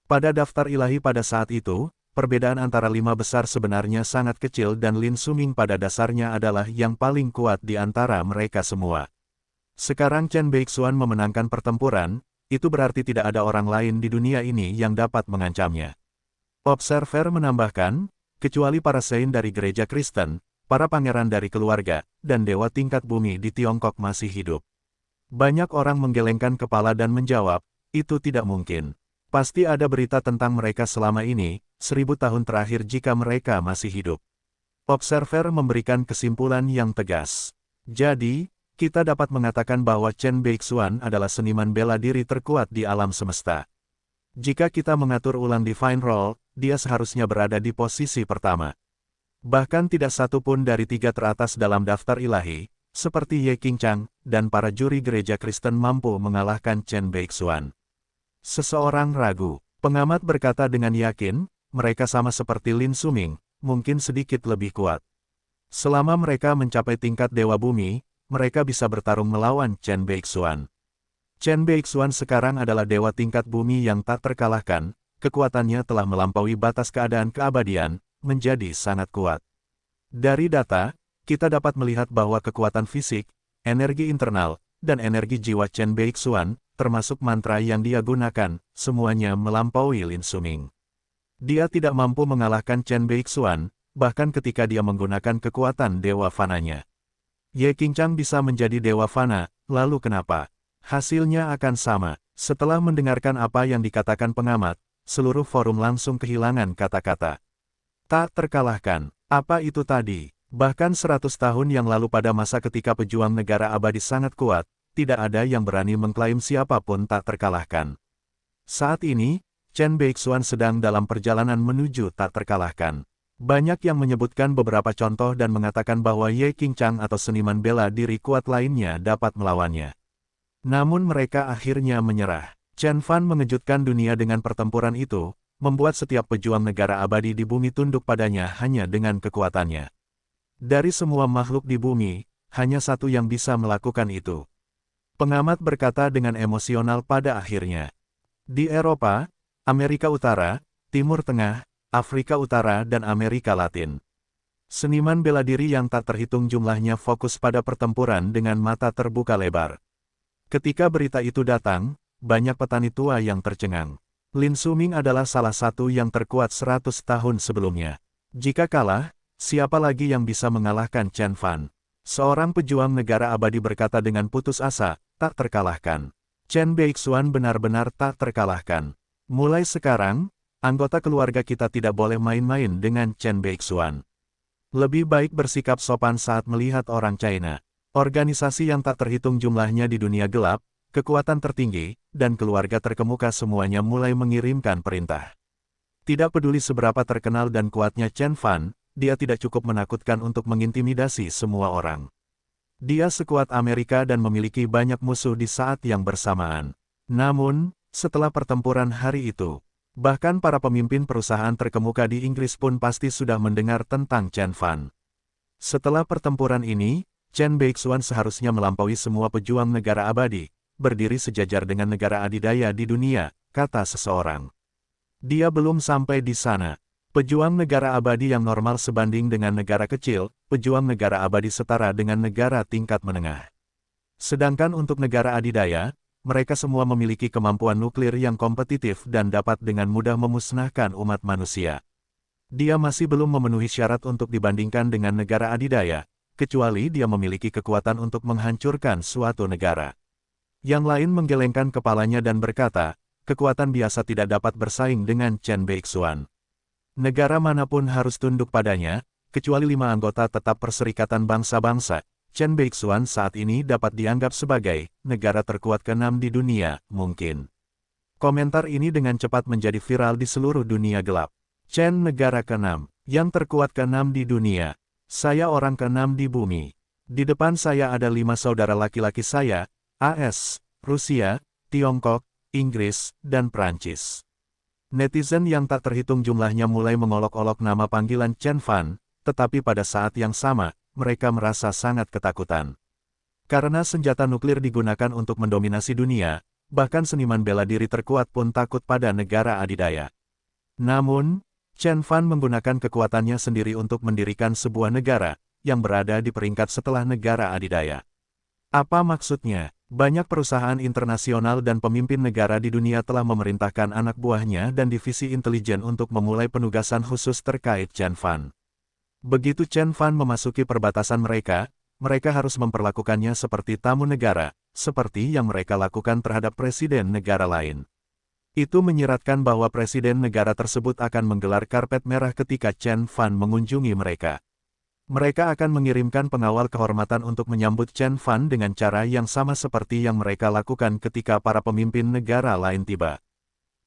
Pada daftar ilahi pada saat itu, perbedaan antara 5 besar sebenarnya sangat kecil dan Lin Suming pada dasarnya adalah yang paling kuat di antara mereka semua. Sekarang Chen Beixuan memenangkan pertempuran, itu berarti tidak ada orang lain di dunia ini yang dapat mengancamnya. Observer menambahkan, kecuali para saint dari gereja Kristen, para pangeran dari keluarga, dan dewa tingkat bumi di Tiongkok masih hidup. Banyak orang menggelengkan kepala dan menjawab, itu tidak mungkin. Pasti ada berita tentang mereka selama ini, 1000 tahun terakhir jika mereka masih hidup. Observer memberikan kesimpulan yang tegas. Jadi, kita dapat mengatakan bahwa Chen Beixuan adalah seniman bela diri terkuat di alam semesta. Jika kita mengatur ulang Divine Roll, dia seharusnya berada di posisi pertama. Bahkan tidak satu pun dari 3 teratas dalam daftar ilahi, seperti Ye Qingchang, dan para juri gereja Kristen mampu mengalahkan Chen Beixuan. Seseorang ragu. Pengamat berkata dengan yakin, mereka sama seperti Lin Suming, mungkin sedikit lebih kuat. Selama mereka mencapai tingkat Dewa Bumi, mereka bisa bertarung melawan Chen Beixuan. Chen Beixuan sekarang adalah dewa tingkat bumi yang tak terkalahkan, kekuatannya telah melampaui batas keadaan keabadian, menjadi sangat kuat. Dari data, kita dapat melihat bahwa kekuatan fisik, energi internal, dan energi jiwa Chen Beixuan, termasuk mantra yang dia gunakan, semuanya melampaui Lin Suming. Dia tidak mampu mengalahkan Chen Beixuan, bahkan ketika dia menggunakan kekuatan Dewa Fananya. Ye Qingchang bisa menjadi Dewa Fana, lalu kenapa? Hasilnya akan sama. Setelah mendengarkan apa yang dikatakan pengamat, seluruh forum langsung kehilangan kata-kata. Tak terkalahkan. Apa itu tadi? Bahkan 100 tahun yang lalu pada masa ketika pejuang negara abadi sangat kuat, tidak ada yang berani mengklaim siapapun tak terkalahkan. Saat ini, Chen Beixuan sedang dalam perjalanan menuju tak terkalahkan. Banyak yang menyebutkan beberapa contoh dan mengatakan bahwa Ye Qingchang atau seniman bela diri kuat lainnya dapat melawannya. Namun mereka akhirnya menyerah. Chen Fan mengejutkan dunia dengan pertempuran itu, membuat setiap pejuang negara abadi di bumi tunduk padanya hanya dengan kekuatannya. Dari semua makhluk di bumi, hanya satu yang bisa melakukan itu. Pengamat berkata dengan emosional pada akhirnya. Di Eropa, Amerika Utara, Timur Tengah, Afrika Utara dan Amerika Latin. Seniman bela diri yang tak terhitung jumlahnya fokus pada pertempuran dengan mata terbuka lebar. Ketika berita itu datang, banyak petani tua yang tercengang. Lin Suming adalah salah satu yang terkuat 100 tahun sebelumnya. Jika kalah, siapa lagi yang bisa mengalahkan Chen Fan? Seorang pejuang negara abadi berkata dengan putus asa, tak terkalahkan. Chen Beixuan benar-benar tak terkalahkan. Mulai sekarang, anggota keluarga kita tidak boleh main-main dengan Chen Beixuan. Lebih baik bersikap sopan saat melihat orang China. Organisasi yang tak terhitung jumlahnya di dunia gelap, kekuatan tertinggi, dan keluarga terkemuka semuanya mulai mengirimkan perintah. Tidak peduli seberapa terkenal dan kuatnya Chen Fan, dia tidak cukup menakutkan untuk mengintimidasi semua orang. Dia sekuat Amerika dan memiliki banyak musuh di saat yang bersamaan. Namun, setelah pertempuran hari itu, bahkan para pemimpin perusahaan terkemuka di Inggris pun pasti sudah mendengar tentang Chen Fan. Setelah pertempuran ini, Chen Beixuan seharusnya melampaui semua pejuang negara abadi, berdiri sejajar dengan negara adidaya di dunia, kata seseorang. Dia belum sampai di sana. Pejuang negara abadi yang normal sebanding dengan negara kecil, pejuang negara abadi setara dengan negara tingkat menengah. Sedangkan untuk negara adidaya, mereka semua memiliki kemampuan nuklir yang kompetitif dan dapat dengan mudah memusnahkan umat manusia. Dia masih belum memenuhi syarat untuk dibandingkan dengan negara adidaya, kecuali dia memiliki kekuatan untuk menghancurkan suatu negara. Yang lain menggelengkan kepalanya dan berkata, kekuatan biasa tidak dapat bersaing dengan Chen Beixuan. Negara manapun harus tunduk padanya, kecuali 5 anggota tetap Perserikatan Bangsa-Bangsa. Chen Beixuan saat ini dapat dianggap sebagai negara terkuat ke-6 di dunia, mungkin. Komentar ini dengan cepat menjadi viral di seluruh dunia gelap. Chen negara ke-6, yang terkuat ke-6 di dunia. Saya orang ke-6 di bumi. Di depan saya ada 5 saudara laki-laki saya, AS, Rusia, Tiongkok, Inggris, dan Prancis. Netizen yang tak terhitung jumlahnya mulai mengolok-olok nama panggilan Chen Fan, tetapi pada saat yang sama, mereka merasa sangat ketakutan. Karena senjata nuklir digunakan untuk mendominasi dunia, bahkan seniman bela diri terkuat pun takut pada negara adidaya. Namun, Chen Fan menggunakan kekuatannya sendiri untuk mendirikan sebuah negara, yang berada di peringkat setelah negara adidaya. Apa maksudnya? Banyak perusahaan internasional dan pemimpin negara di dunia telah memerintahkan anak buahnya dan divisi intelijen untuk memulai penugasan khusus terkait Chen Fan. Begitu Chen Fan memasuki perbatasan mereka, mereka harus memperlakukannya seperti tamu negara, seperti yang mereka lakukan terhadap presiden negara lain. Itu menyiratkan bahwa presiden negara tersebut akan menggelar karpet merah ketika Chen Fan mengunjungi mereka. Mereka akan mengirimkan pengawal kehormatan untuk menyambut Chen Fan dengan cara yang sama seperti yang mereka lakukan ketika para pemimpin negara lain tiba.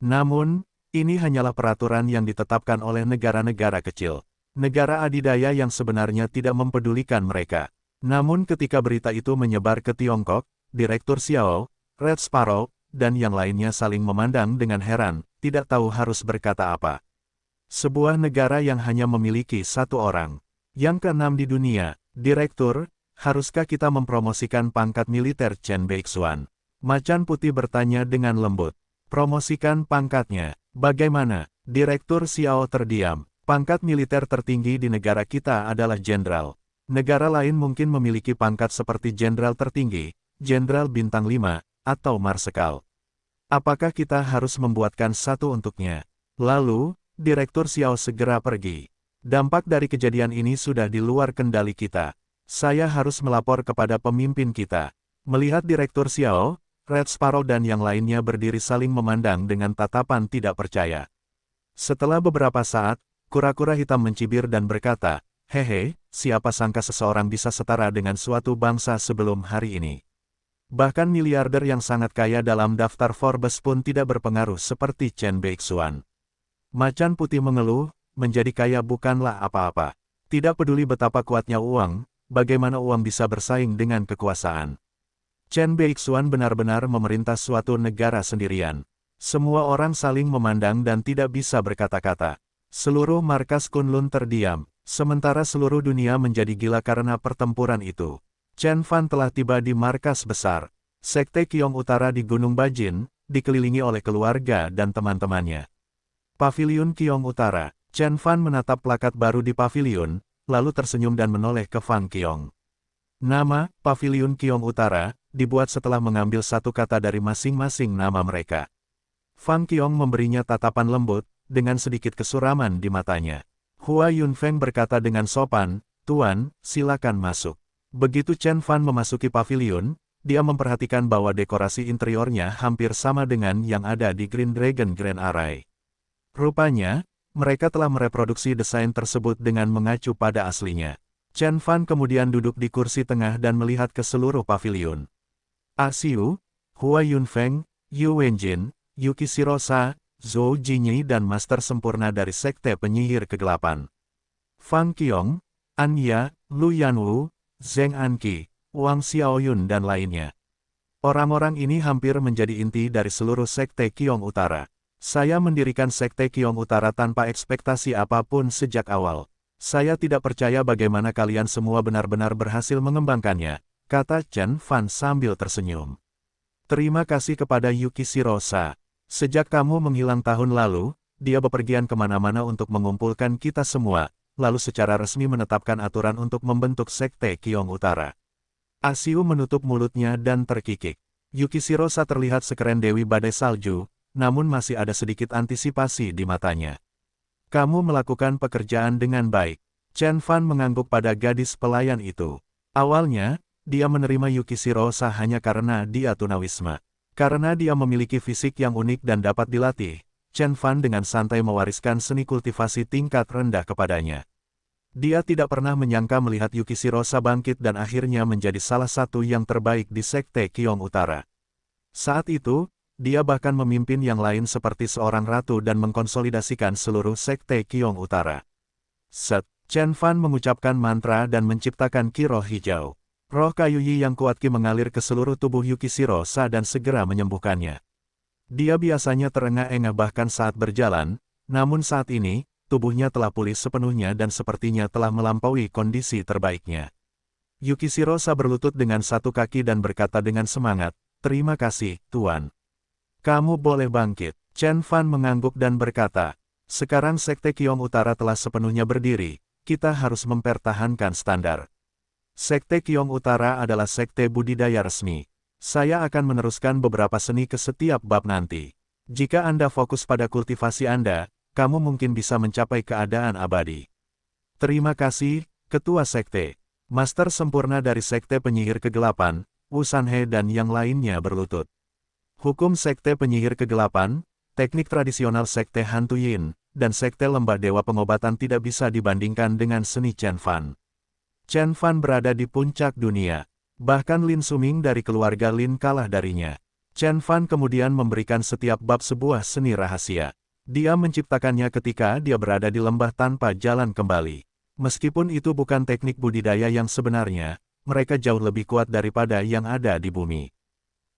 Namun, ini hanyalah peraturan yang ditetapkan oleh negara-negara kecil. Negara adidaya yang sebenarnya tidak mempedulikan mereka. Namun ketika berita itu menyebar ke Tiongkok, Direktur Xiao, Red Sparrow, dan yang lainnya saling memandang dengan heran, tidak tahu harus berkata apa. Sebuah negara yang hanya memiliki satu orang. Yang ke-6 di dunia, Direktur, haruskah kita mempromosikan pangkat militer Chen Beixuan? Macan Putih bertanya dengan lembut. Promosikan pangkatnya. Bagaimana? Direktur Xiao terdiam. Pangkat militer tertinggi di negara kita adalah jenderal. Negara lain mungkin memiliki pangkat seperti jenderal tertinggi, jenderal bintang 5, atau marsekal. Apakah kita harus membuatkan satu untuknya? Lalu, Direktur Xiao segera pergi. Dampak dari kejadian ini sudah di luar kendali kita. Saya harus melapor kepada pemimpin kita. Melihat Direktur Xiao, Red Sparrow dan yang lainnya berdiri saling memandang dengan tatapan tidak percaya. Setelah beberapa saat, kura-kura hitam mencibir dan berkata, "Hehe, siapa sangka seseorang bisa setara dengan suatu bangsa sebelum hari ini." Bahkan miliarder yang sangat kaya dalam daftar Forbes pun tidak berpengaruh seperti Chen Beixuan. Macan Putih mengeluh, menjadi kaya bukanlah apa-apa. Tidak peduli betapa kuatnya uang, bagaimana uang bisa bersaing dengan kekuasaan. Chen Beixuan benar-benar memerintah suatu negara sendirian. Semua orang saling memandang dan tidak bisa berkata-kata. Seluruh markas Kunlun terdiam, sementara seluruh dunia menjadi gila karena pertempuran itu. Chen Fan telah tiba di markas besar, Sekte Qiong Utara di Gunung Bajin, dikelilingi oleh keluarga dan teman-temannya. Paviliun Qiong Utara. Chen Fan menatap plakat baru di paviliun, lalu tersenyum dan menoleh ke Fang Qiong. Nama, Paviliun Qiong Utara, dibuat setelah mengambil satu kata dari masing-masing nama mereka. Fang Qiong memberinya tatapan lembut, dengan sedikit kesuraman di matanya. Hua Yunfeng berkata dengan sopan, "Tuan, silakan masuk." Begitu Chen Fan memasuki paviliun, dia memperhatikan bahwa dekorasi interiornya hampir sama dengan yang ada di Green Dragon Grand Array. Rupanya, mereka telah mereproduksi desain tersebut dengan mengacu pada aslinya. Chen Fan kemudian duduk di kursi tengah dan melihat ke seluruh paviliun. Xiu, Hua Yunfeng, Yu Wenjin, Yuki Shirosa, Zhou Jinyi dan Master Sempurna dari Sekte Penyihir Kegelapan. Fang Qiong, Anya, Lu Yanwu, Zheng Anqi, Wang Xiaoyun dan lainnya. Orang-orang ini hampir menjadi inti dari seluruh Sekte Qiong Utara. Saya mendirikan Sekte Qiong Utara tanpa ekspektasi apapun sejak awal. Saya tidak percaya bagaimana kalian semua benar-benar berhasil mengembangkannya, kata Chen Fan sambil tersenyum. Terima kasih kepada Yuki Shirosa. Sejak kamu menghilang tahun lalu, dia bepergian kemana-mana untuk mengumpulkan kita semua, lalu secara resmi menetapkan aturan untuk membentuk Sekte Qiong Utara. Xiu menutup mulutnya dan terkikik. Yuki Shirosa terlihat sekeren Dewi Badai Salju, namun masih ada sedikit antisipasi di matanya. Kamu melakukan pekerjaan dengan baik. Chen Fan mengangguk pada gadis pelayan itu. Awalnya, dia menerima Yuki Shirosa hanya karena dia tunawisma. Karena dia memiliki fisik yang unik dan dapat dilatih, Chen Fan dengan santai mewariskan seni kultivasi tingkat rendah kepadanya. Dia tidak pernah menyangka melihat Yuki Shirosa bangkit dan akhirnya menjadi salah satu yang terbaik di Sekte Qiong Utara. Saat itu, dia bahkan memimpin yang lain seperti seorang ratu dan mengkonsolidasikan seluruh Sekte Qiong Utara. Set, Chen Fan mengucapkan mantra dan menciptakan ki roh hijau. Roh kayu yi yang kuat ki mengalir ke seluruh tubuh Yuki Shirosa dan segera menyembuhkannya. Dia biasanya terengah-engah bahkan saat berjalan, namun saat ini, tubuhnya telah pulih sepenuhnya dan sepertinya telah melampaui kondisi terbaiknya. Yuki Shirosa berlutut dengan satu kaki dan berkata dengan semangat, "Terima kasih, Tuan. Kamu boleh bangkit." Chen Fan mengangguk dan berkata, "Sekarang Sekte Qiong Utara telah sepenuhnya berdiri, kita harus mempertahankan standar. Sekte Qiong Utara adalah sekte budidaya resmi. Saya akan meneruskan beberapa seni ke setiap bab nanti. Jika Anda fokus pada kultivasi Anda, kamu mungkin bisa mencapai keadaan abadi." Terima kasih, Ketua Sekte. Master Sempurna dari Sekte Penyihir Kegelapan, Wu Sanhe dan yang lainnya berlutut. Hukum Sekte Penyihir Kegelapan, teknik tradisional Sekte Hantu Yin, dan Sekte Lembah Dewa Pengobatan tidak bisa dibandingkan dengan seni Chen Fan. Chen Fan berada di puncak dunia. Bahkan Lin Suming dari keluarga Lin kalah darinya. Chen Fan kemudian memberikan setiap bab sebuah seni rahasia. Dia menciptakannya ketika dia berada di lembah tanpa jalan kembali. Meskipun itu bukan teknik budidaya yang sebenarnya, mereka jauh lebih kuat daripada yang ada di bumi.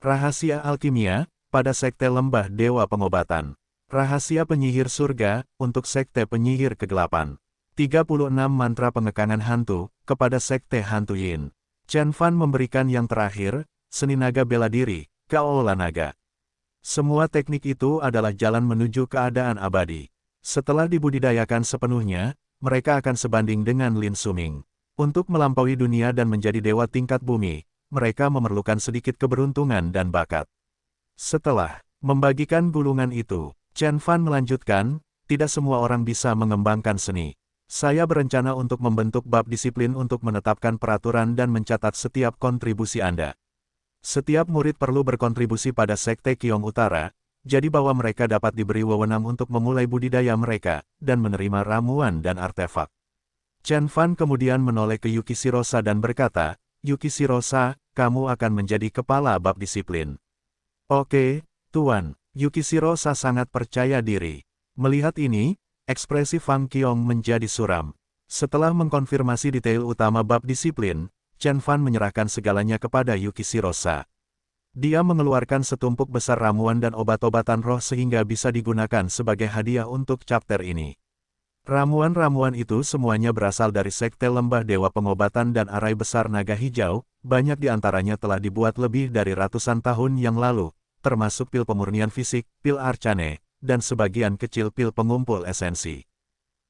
Rahasia alkimia, pada Sekte Lembah Dewa Pengobatan. Rahasia penyihir surga, untuk Sekte Penyihir Kegelapan. 36 mantra pengekangan hantu, kepada Sekte Hantu Yin. Chen Fan memberikan yang terakhir, seni naga bela diri, Kaola Naga. Semua teknik itu adalah jalan menuju keadaan abadi. Setelah dibudidayakan sepenuhnya, mereka akan sebanding dengan Lin Suming. Untuk melampaui dunia dan menjadi dewa tingkat bumi, mereka memerlukan sedikit keberuntungan dan bakat. Setelah membagikan gulungan itu, Chen Fan melanjutkan, tidak semua orang bisa mengembangkan seni. Saya berencana untuk membentuk bab disiplin untuk menetapkan peraturan dan mencatat setiap kontribusi Anda. Setiap murid perlu berkontribusi pada Sekte Qiong Utara, jadi bahwa mereka dapat diberi wewenang untuk memulai budidaya mereka, dan menerima ramuan dan artefak. Chen Fan kemudian menoleh ke Yuki Shirosa dan berkata, "Yuki Shirosa, kamu akan menjadi kepala bab disiplin." "Oke, Tuan." Yuki Shirosa sangat percaya diri. Melihat ini, ekspresi Fang Qiong menjadi suram. Setelah mengkonfirmasi detail utama bab disiplin, Chen Fan menyerahkan segalanya kepada Yuki Shirosa. Dia mengeluarkan setumpuk besar ramuan dan obat-obatan roh sehingga bisa digunakan sebagai hadiah untuk chapter ini. Ramuan-ramuan itu semuanya berasal dari Sekte Lembah Dewa Pengobatan dan Arai Besar Naga Hijau, banyak di antaranya telah dibuat lebih dari ratusan tahun yang lalu, termasuk pil pemurnian fisik, pil arcane, dan sebagian kecil pil pengumpul esensi.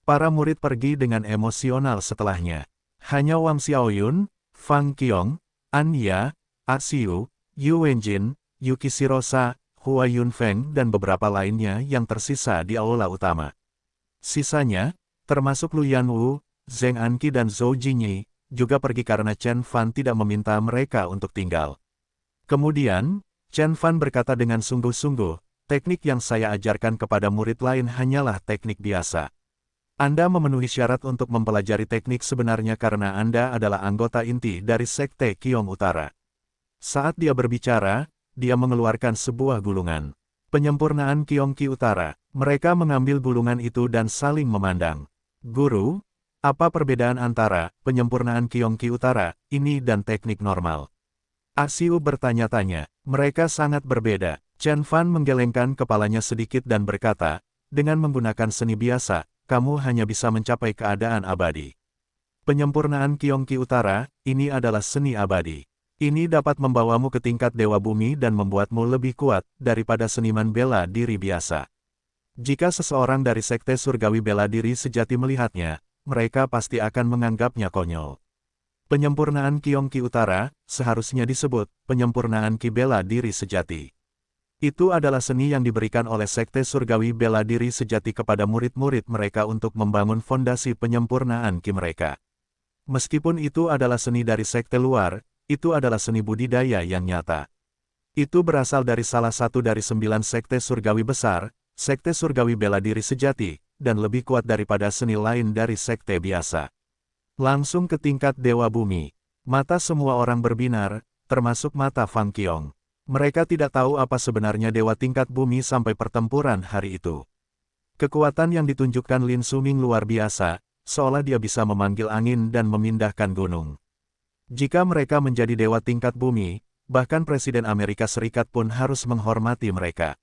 Para murid pergi dengan emosional setelahnya. Hanya Wang Xiaoyun, Fang Qiong, Anya, Xiu, Yu Wenjin, Yuki Shirosa, Hua Yunfeng dan beberapa lainnya yang tersisa di aula utama. Sisanya, termasuk Lu Yanwu, Zheng Anqi dan Zhou Jinyi, juga pergi karena Chen Fan tidak meminta mereka untuk tinggal. Kemudian, Chen Fan berkata dengan sungguh-sungguh, teknik yang saya ajarkan kepada murid lain hanyalah teknik biasa. Anda memenuhi syarat untuk mempelajari teknik sebenarnya karena Anda adalah anggota inti dari Sekte Qiong Utara. Saat dia berbicara, dia mengeluarkan sebuah gulungan. Penyempurnaan Qiong Qi Utara. Mereka mengambil gulungan itu dan saling memandang. Guru, apa perbedaan antara penyempurnaan Qiong Qi Utara ini dan teknik normal? Xiu bertanya-tanya. Mereka sangat berbeda. Chen Fan menggelengkan kepalanya sedikit dan berkata, dengan menggunakan seni biasa, kamu hanya bisa mencapai keadaan abadi. Penyempurnaan Qiong Qi Utara, ini adalah seni abadi. Ini dapat membawamu ke tingkat Dewa Bumi dan membuatmu lebih kuat daripada seniman bela diri biasa. Jika seseorang dari Sekte Surgawi Bela Diri Sejati melihatnya, mereka pasti akan menganggapnya konyol. Penyempurnaan Qiong Qi Utara, seharusnya disebut penyempurnaan Qi Bela Diri Sejati. Itu adalah seni yang diberikan oleh Sekte Surgawi Bela Diri Sejati kepada murid-murid mereka untuk membangun fondasi penyempurnaan Qi mereka. Meskipun itu adalah seni dari sekte luar, itu adalah seni budidaya yang nyata. Itu berasal dari salah satu dari 9 sekte surgawi besar, Sekte Surgawi Bela Diri Sejati, dan lebih kuat daripada seni lain dari sekte biasa. Langsung ke tingkat Dewa Bumi. Mata semua orang berbinar, termasuk mata Fang Qiong. Mereka tidak tahu apa sebenarnya Dewa tingkat bumi sampai pertempuran hari itu. Kekuatan yang ditunjukkan Lin Suming luar biasa, seolah dia bisa memanggil angin dan memindahkan gunung. Jika mereka menjadi dewa tingkat bumi, bahkan Presiden Amerika Serikat pun harus menghormati mereka.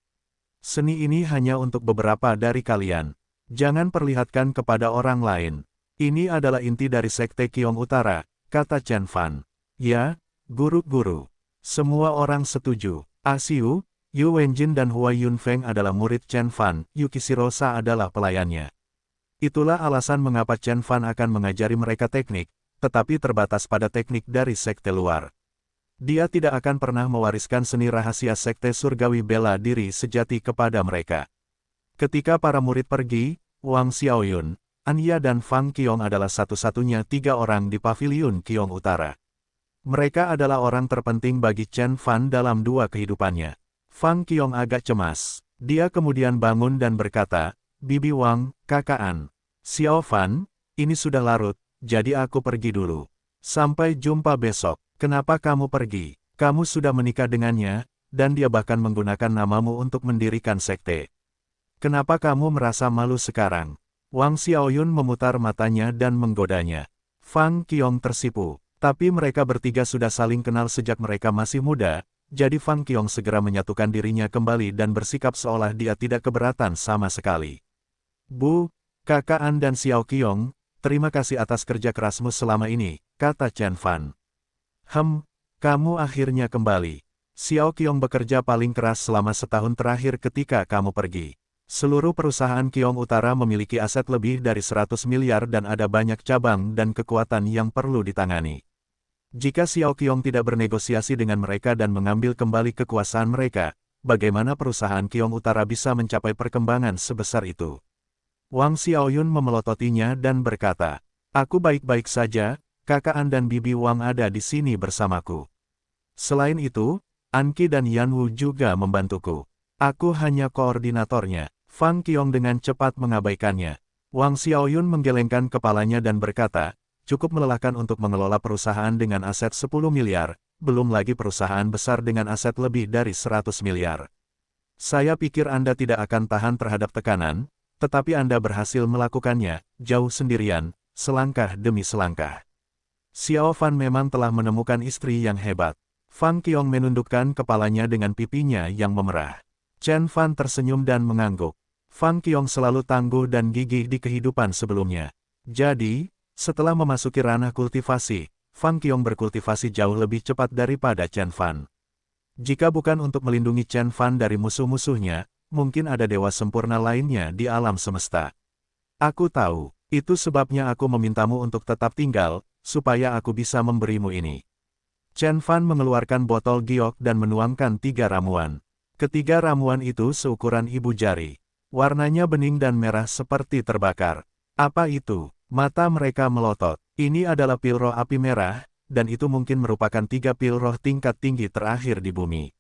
Seni ini hanya untuk beberapa dari kalian. Jangan perlihatkan kepada orang lain. Ini adalah inti dari Sekte Qiong Utara, kata Chen Fan. Ya, guru-guru. Semua orang setuju. Xiu, Yu Wenjin dan Hua Yunfeng adalah murid Chen Fan, Yuki Shirosa adalah pelayannya. Itulah alasan mengapa Chen Fan akan mengajari mereka teknik, tetapi terbatas pada teknik dari sekte luar. Dia tidak akan pernah mewariskan seni rahasia Sekte Surgawi Bela Diri Sejati kepada mereka. Ketika para murid pergi, Wang Xiaoyun, Anya dan Fang Qiong adalah satu-satunya 3 orang di paviliun Qiong Utara. Mereka adalah orang terpenting bagi Chen Fan dalam 2 kehidupannya. Fang Qiong agak cemas. Dia kemudian bangun dan berkata, Bibi Wang, Kakak An. Xiao Fan, ini sudah larut, jadi aku pergi dulu. Sampai jumpa besok. Kenapa kamu pergi? Kamu sudah menikah dengannya, dan dia bahkan menggunakan namamu untuk mendirikan sekte. Kenapa kamu merasa malu sekarang? Wang Xiaoyun memutar matanya dan menggodanya. Fang Qiong tersipu. Tapi mereka bertiga sudah saling kenal sejak mereka masih muda, jadi Fang Qiong segera menyatukan dirinya kembali dan bersikap seolah dia tidak keberatan sama sekali. Bu, Kakak An dan Xiao Qiong, terima kasih atas kerja kerasmu selama ini, kata Chen Fan. Kamu akhirnya kembali. Xiao Qiong bekerja paling keras selama setahun terakhir ketika kamu pergi. Seluruh perusahaan Qiong Utara memiliki aset lebih dari 100 miliar dan ada banyak cabang dan kekuatan yang perlu ditangani. Jika Xiao Qiong tidak bernegosiasi dengan mereka dan mengambil kembali kekuasaan mereka, bagaimana perusahaan Qiong Utara bisa mencapai perkembangan sebesar itu? Wang Xiaoyun memelototinya dan berkata, aku baik-baik saja, Kakak An dan Bibi Wang ada di sini bersamaku. Selain itu, Anqi dan Yanwu juga membantuku. Aku hanya koordinatornya. Fang Qiong dengan cepat mengabaikannya. Wang Xiaoyun menggelengkan kepalanya dan berkata, cukup melelahkan untuk mengelola perusahaan dengan aset 10 miliar, belum lagi perusahaan besar dengan aset lebih dari 100 miliar. Saya pikir Anda tidak akan tahan terhadap tekanan, tetapi Anda berhasil melakukannya, jauh sendirian, selangkah demi selangkah. Xiao Fan memang telah menemukan istri yang hebat. Fang Qiong menundukkan kepalanya dengan pipinya yang memerah. Chen Fan tersenyum dan mengangguk. Fang Qiong selalu tangguh dan gigih di kehidupan sebelumnya. Jadi, setelah memasuki ranah kultivasi, Fang Qiong berkultivasi jauh lebih cepat daripada Chen Fan. Jika bukan untuk melindungi Chen Fan dari musuh-musuhnya, mungkin ada dewa sempurna lainnya di alam semesta. Aku tahu, itu sebabnya aku memintamu untuk tetap tinggal, supaya aku bisa memberimu ini. Chen Fan mengeluarkan botol giok dan menuangkan 3 ramuan. Ketiga ramuan itu seukuran ibu jari. Warnanya bening dan merah seperti terbakar. Apa itu? Mata mereka melotot. Ini adalah pil roh api merah, dan itu mungkin merupakan 3 pil roh tingkat tinggi terakhir di bumi.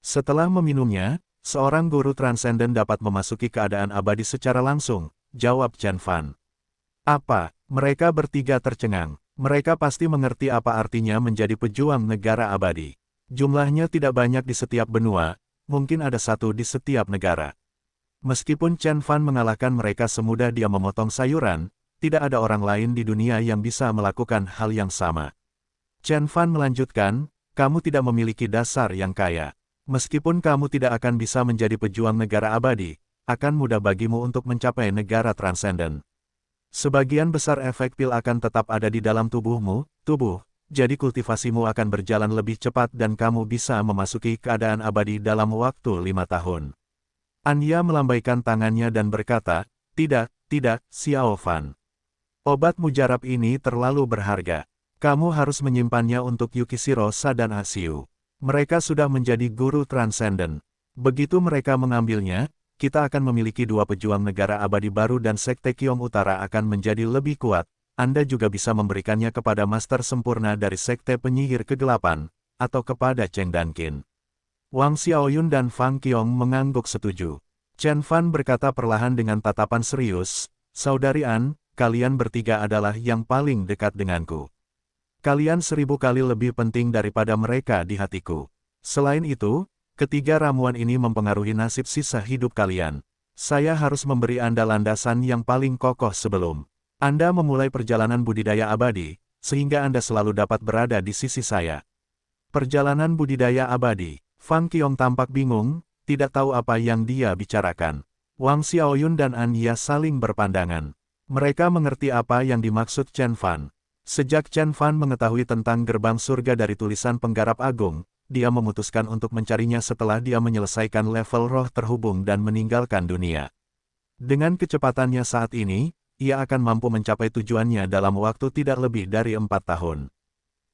Setelah meminumnya, seorang guru transenden dapat memasuki keadaan abadi secara langsung, jawab Chen Fan. Apa? Mereka bertiga tercengang. Mereka pasti mengerti apa artinya menjadi pejuang negara abadi. Jumlahnya tidak banyak di setiap benua, mungkin ada 1 di setiap negara. Meskipun Chen Fan mengalahkan mereka semudah dia memotong sayuran, tidak ada orang lain di dunia yang bisa melakukan hal yang sama. Chen Fan melanjutkan, kamu tidak memiliki dasar yang kaya. Meskipun kamu tidak akan bisa menjadi pejuang negara abadi, akan mudah bagimu untuk mencapai negara transenden. Sebagian besar efek pil akan tetap ada di dalam tubuhmu, jadi kultivasimu akan berjalan lebih cepat dan kamu bisa memasuki keadaan abadi dalam waktu 5 tahun. Anya melambaikan tangannya dan berkata, tidak, Xiao Fan. Obat mujarab ini terlalu berharga. Kamu harus menyimpannya untuk Yukishiro dan Asiu. Mereka sudah menjadi guru transenden. Begitu mereka mengambilnya, kita akan memiliki 2 pejuang negara abadi baru dan Sekte Qiong Utara akan menjadi lebih kuat. Anda juga bisa memberikannya kepada master sempurna dari Sekte Penyihir Kegelapan, atau kepada Cheng Danqin. Wang Xiaoyun dan Fang Qiong mengangguk setuju. Chen Fan berkata perlahan dengan tatapan serius, Saudari An, kalian bertiga adalah yang paling dekat denganku. Kalian 1000 kali lebih penting daripada mereka di hatiku. Selain itu, ketiga ramuan ini mempengaruhi nasib sisa hidup kalian. Saya harus memberi Anda landasan yang paling kokoh sebelum Anda memulai perjalanan budidaya abadi, sehingga Anda selalu dapat berada di sisi saya. Perjalanan budidaya abadi. Fang Qiong tampak bingung, tidak tahu apa yang dia bicarakan. Wang Xiaoyun dan Anya saling berpandangan. Mereka mengerti apa yang dimaksud Chen Fan. Sejak Chen Fan mengetahui tentang gerbang surga dari tulisan penggarap agung, dia memutuskan untuk mencarinya setelah dia menyelesaikan level roh terhubung dan meninggalkan dunia. Dengan kecepatannya saat ini, ia akan mampu mencapai tujuannya dalam waktu tidak lebih dari 4 tahun.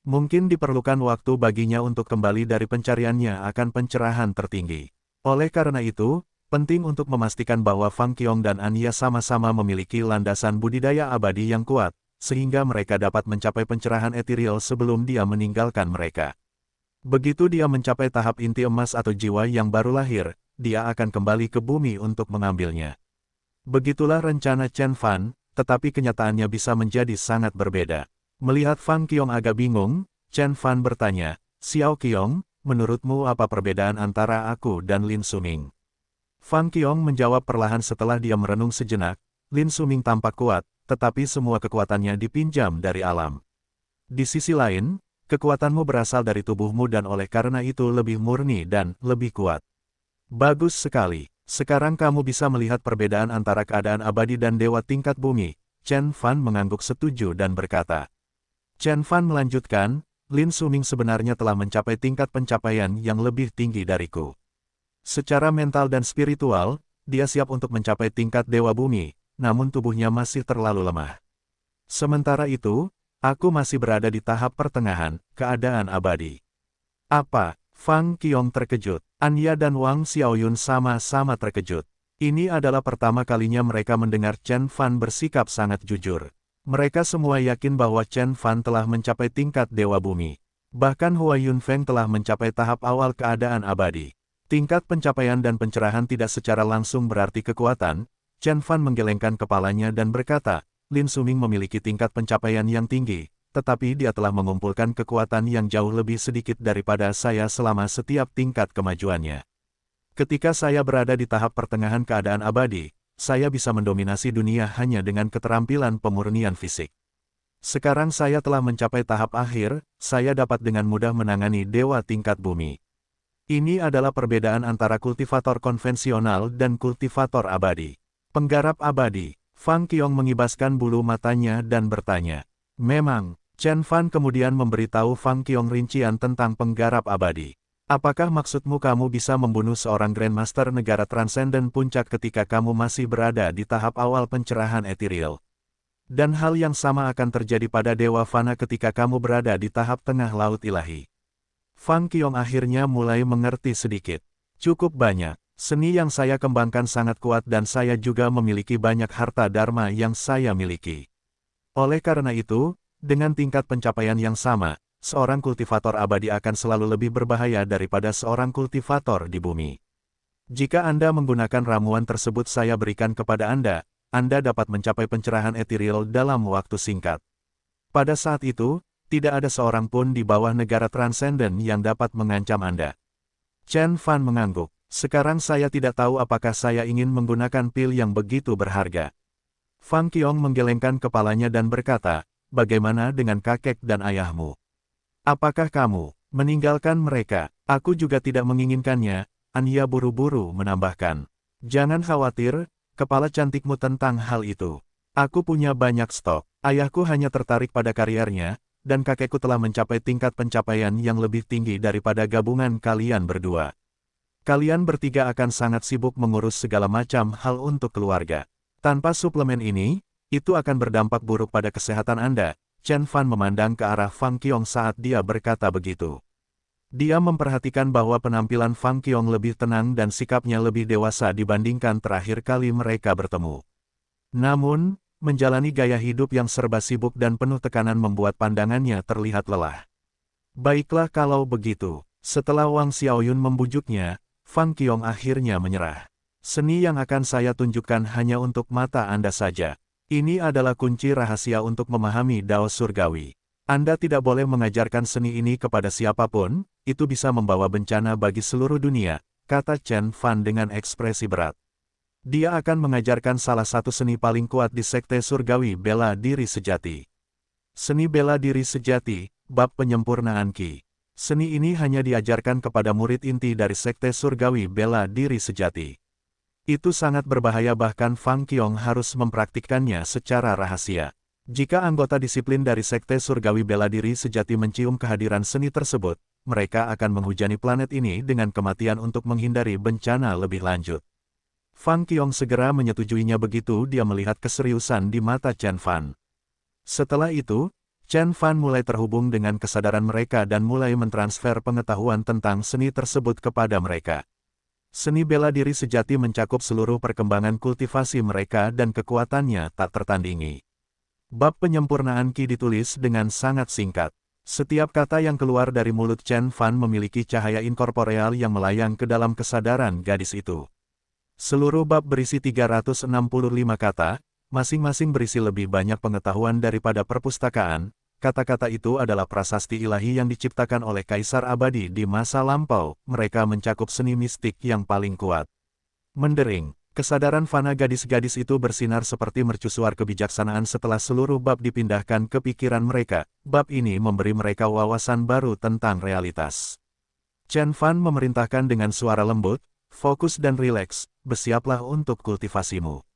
Mungkin diperlukan waktu baginya untuk kembali dari pencariannya akan pencerahan tertinggi. Oleh karena itu, penting untuk memastikan bahwa Fang Qiong dan Anya sama-sama memiliki landasan budidaya abadi yang kuat, sehingga mereka dapat mencapai pencerahan etiril sebelum dia meninggalkan mereka. Begitu dia mencapai tahap inti emas atau jiwa yang baru lahir, dia akan kembali ke bumi untuk mengambilnya. Begitulah rencana Chen Fan, tetapi kenyataannya bisa menjadi sangat berbeda. Melihat Fang Qiong agak bingung, Chen Fan bertanya, Xiao Qiong, menurutmu apa perbedaan antara aku dan Lin Suming? Fang Qiong menjawab perlahan setelah dia merenung sejenak, Lin Suming tampak kuat, tetapi semua kekuatannya dipinjam dari alam. Di sisi lain, kekuatanmu berasal dari tubuhmu dan oleh karena itu lebih murni dan lebih kuat. Bagus sekali. Sekarang kamu bisa melihat perbedaan antara keadaan abadi dan dewa tingkat bumi. Chen Fan mengangguk setuju dan berkata. Chen Fan melanjutkan, Lin Suming sebenarnya telah mencapai tingkat pencapaian yang lebih tinggi dariku. Secara mental dan spiritual, dia siap untuk mencapai tingkat dewa bumi, namun tubuhnya masih terlalu lemah. Sementara itu, aku masih berada di tahap pertengahan, keadaan abadi. Apa? Fang Qiong terkejut. Anya dan Wang Xiaoyun sama-sama terkejut. Ini adalah pertama kalinya mereka mendengar Chen Fan bersikap sangat jujur. Mereka semua yakin bahwa Chen Fan telah mencapai tingkat dewa bumi. Bahkan Hua Yunfeng telah mencapai tahap awal keadaan abadi. Tingkat pencapaian dan pencerahan tidak secara langsung berarti kekuatan. Chen Fan menggelengkan kepalanya dan berkata, Lin Suming memiliki tingkat pencapaian yang tinggi, tetapi dia telah mengumpulkan kekuatan yang jauh lebih sedikit daripada saya selama setiap tingkat kemajuannya. Ketika saya berada di tahap pertengahan keadaan abadi, saya bisa mendominasi dunia hanya dengan keterampilan pemurnian fisik. Sekarang saya telah mencapai tahap akhir, saya dapat dengan mudah menangani dewa tingkat bumi. Ini adalah perbedaan antara kultivator konvensional dan kultivator abadi. Penggarap abadi. Fang Qiong mengibaskan bulu matanya dan bertanya. Memang, Chen Fan kemudian memberitahu Fang Qiong rincian tentang penggarap abadi. Apakah maksudmu kamu bisa membunuh seorang Grandmaster negara transenden puncak ketika kamu masih berada di tahap awal pencerahan etiril? Dan hal yang sama akan terjadi pada Dewa Fana ketika kamu berada di tahap tengah laut ilahi. Fang Qiong akhirnya mulai mengerti sedikit. Cukup banyak. Seni yang saya kembangkan sangat kuat dan saya juga memiliki banyak harta dharma yang saya miliki. Oleh karena itu, dengan tingkat pencapaian yang sama, seorang kultivator abadi akan selalu lebih berbahaya daripada seorang kultivator di bumi. Jika Anda menggunakan ramuan tersebut saya berikan kepada Anda dapat mencapai pencerahan etiril dalam waktu singkat. Pada saat itu, tidak ada seorang pun di bawah negara transenden yang dapat mengancam Anda. Chen Fan mengangguk. Sekarang saya tidak tahu apakah saya ingin menggunakan pil yang begitu berharga. Fang Qiong menggelengkan kepalanya dan berkata, bagaimana dengan kakek dan ayahmu? Apakah kamu meninggalkan mereka? Aku juga tidak menginginkannya, Anya buru-buru menambahkan. Jangan khawatir, kepala cantikmu tentang hal itu. Aku punya banyak stok. Ayahku hanya tertarik pada kariernya, dan kakekku telah mencapai tingkat pencapaian yang lebih tinggi daripada gabungan kalian berdua. Kalian bertiga akan sangat sibuk mengurus segala macam hal untuk keluarga. Tanpa suplemen ini, itu akan berdampak buruk pada kesehatan Anda. Chen Fan memandang ke arah Fang Qiong saat dia berkata begitu. Dia memperhatikan bahwa penampilan Fang Qiong lebih tenang dan sikapnya lebih dewasa dibandingkan terakhir kali mereka bertemu. Namun, menjalani gaya hidup yang serba sibuk dan penuh tekanan membuat pandangannya terlihat lelah. Baiklah kalau begitu. Setelah Wang Xiaoyun membujuknya, Fang Qiong akhirnya menyerah. Seni yang akan saya tunjukkan hanya untuk mata Anda saja. Ini adalah kunci rahasia untuk memahami Dao Surgawi. Anda tidak boleh mengajarkan seni ini kepada siapapun, itu bisa membawa bencana bagi seluruh dunia, kata Chen Fan dengan ekspresi berat. Dia akan mengajarkan salah satu seni paling kuat di Sekte Surgawi Bela Diri Sejati. Seni Bela Diri Sejati, Bab Penyempurnaan Qi. Seni ini hanya diajarkan kepada murid inti dari Sekte Surgawi Bela Diri Sejati. Itu sangat berbahaya bahkan Fang Qiong harus mempraktikkannya secara rahasia. Jika anggota disiplin dari Sekte Surgawi Bela Diri Sejati mencium kehadiran seni tersebut, mereka akan menghujani planet ini dengan kematian untuk menghindari bencana lebih lanjut. Fang Qiong segera menyetujuinya begitu dia melihat keseriusan di mata Chen Fan. Setelah itu, Chen Fan mulai terhubung dengan kesadaran mereka dan mulai mentransfer pengetahuan tentang seni tersebut kepada mereka. Seni bela diri sejati mencakup seluruh perkembangan kultivasi mereka dan kekuatannya tak tertandingi. Bab penyempurnaan Qi ditulis dengan sangat singkat. Setiap kata yang keluar dari mulut Chen Fan memiliki cahaya inkorporeal yang melayang ke dalam kesadaran gadis itu. Seluruh bab berisi 365 kata, masing-masing berisi lebih banyak pengetahuan daripada perpustakaan. Kata-kata itu adalah prasasti ilahi yang diciptakan oleh Kaisar Abadi di masa lampau, mereka mencakup seni mistik yang paling kuat. Mendering, kesadaran fana gadis-gadis itu bersinar seperti mercusuar kebijaksanaan setelah seluruh bab dipindahkan ke pikiran mereka. Bab ini memberi mereka wawasan baru tentang realitas. Chen Fan memerintahkan dengan suara lembut, fokus dan rileks, bersiaplah untuk kultivasimu.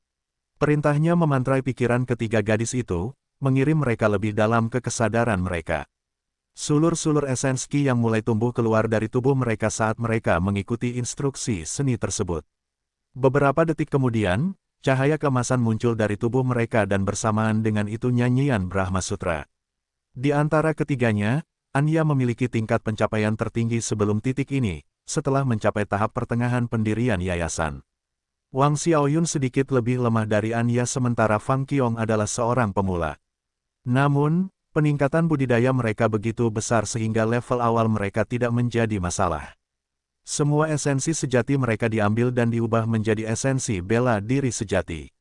Perintahnya memantrai pikiran ketiga gadis itu, mengirim mereka lebih dalam ke kesadaran mereka. Sulur-sulur esens Qi yang mulai tumbuh keluar dari tubuh mereka saat mereka mengikuti instruksi seni tersebut. Beberapa detik kemudian, cahaya keemasan muncul dari tubuh mereka dan bersamaan dengan itu nyanyian Brahma Sutra. Di antara ketiganya, Anya memiliki tingkat pencapaian tertinggi sebelum titik ini, setelah mencapai tahap pertengahan pendirian yayasan. Wang Xiaoyun sedikit lebih lemah dari Anya sementara Fang Qiong adalah seorang pemula. Namun, peningkatan budidaya mereka begitu besar sehingga level awal mereka tidak menjadi masalah. Semua esensi sejati mereka diambil dan diubah menjadi esensi bela diri sejati.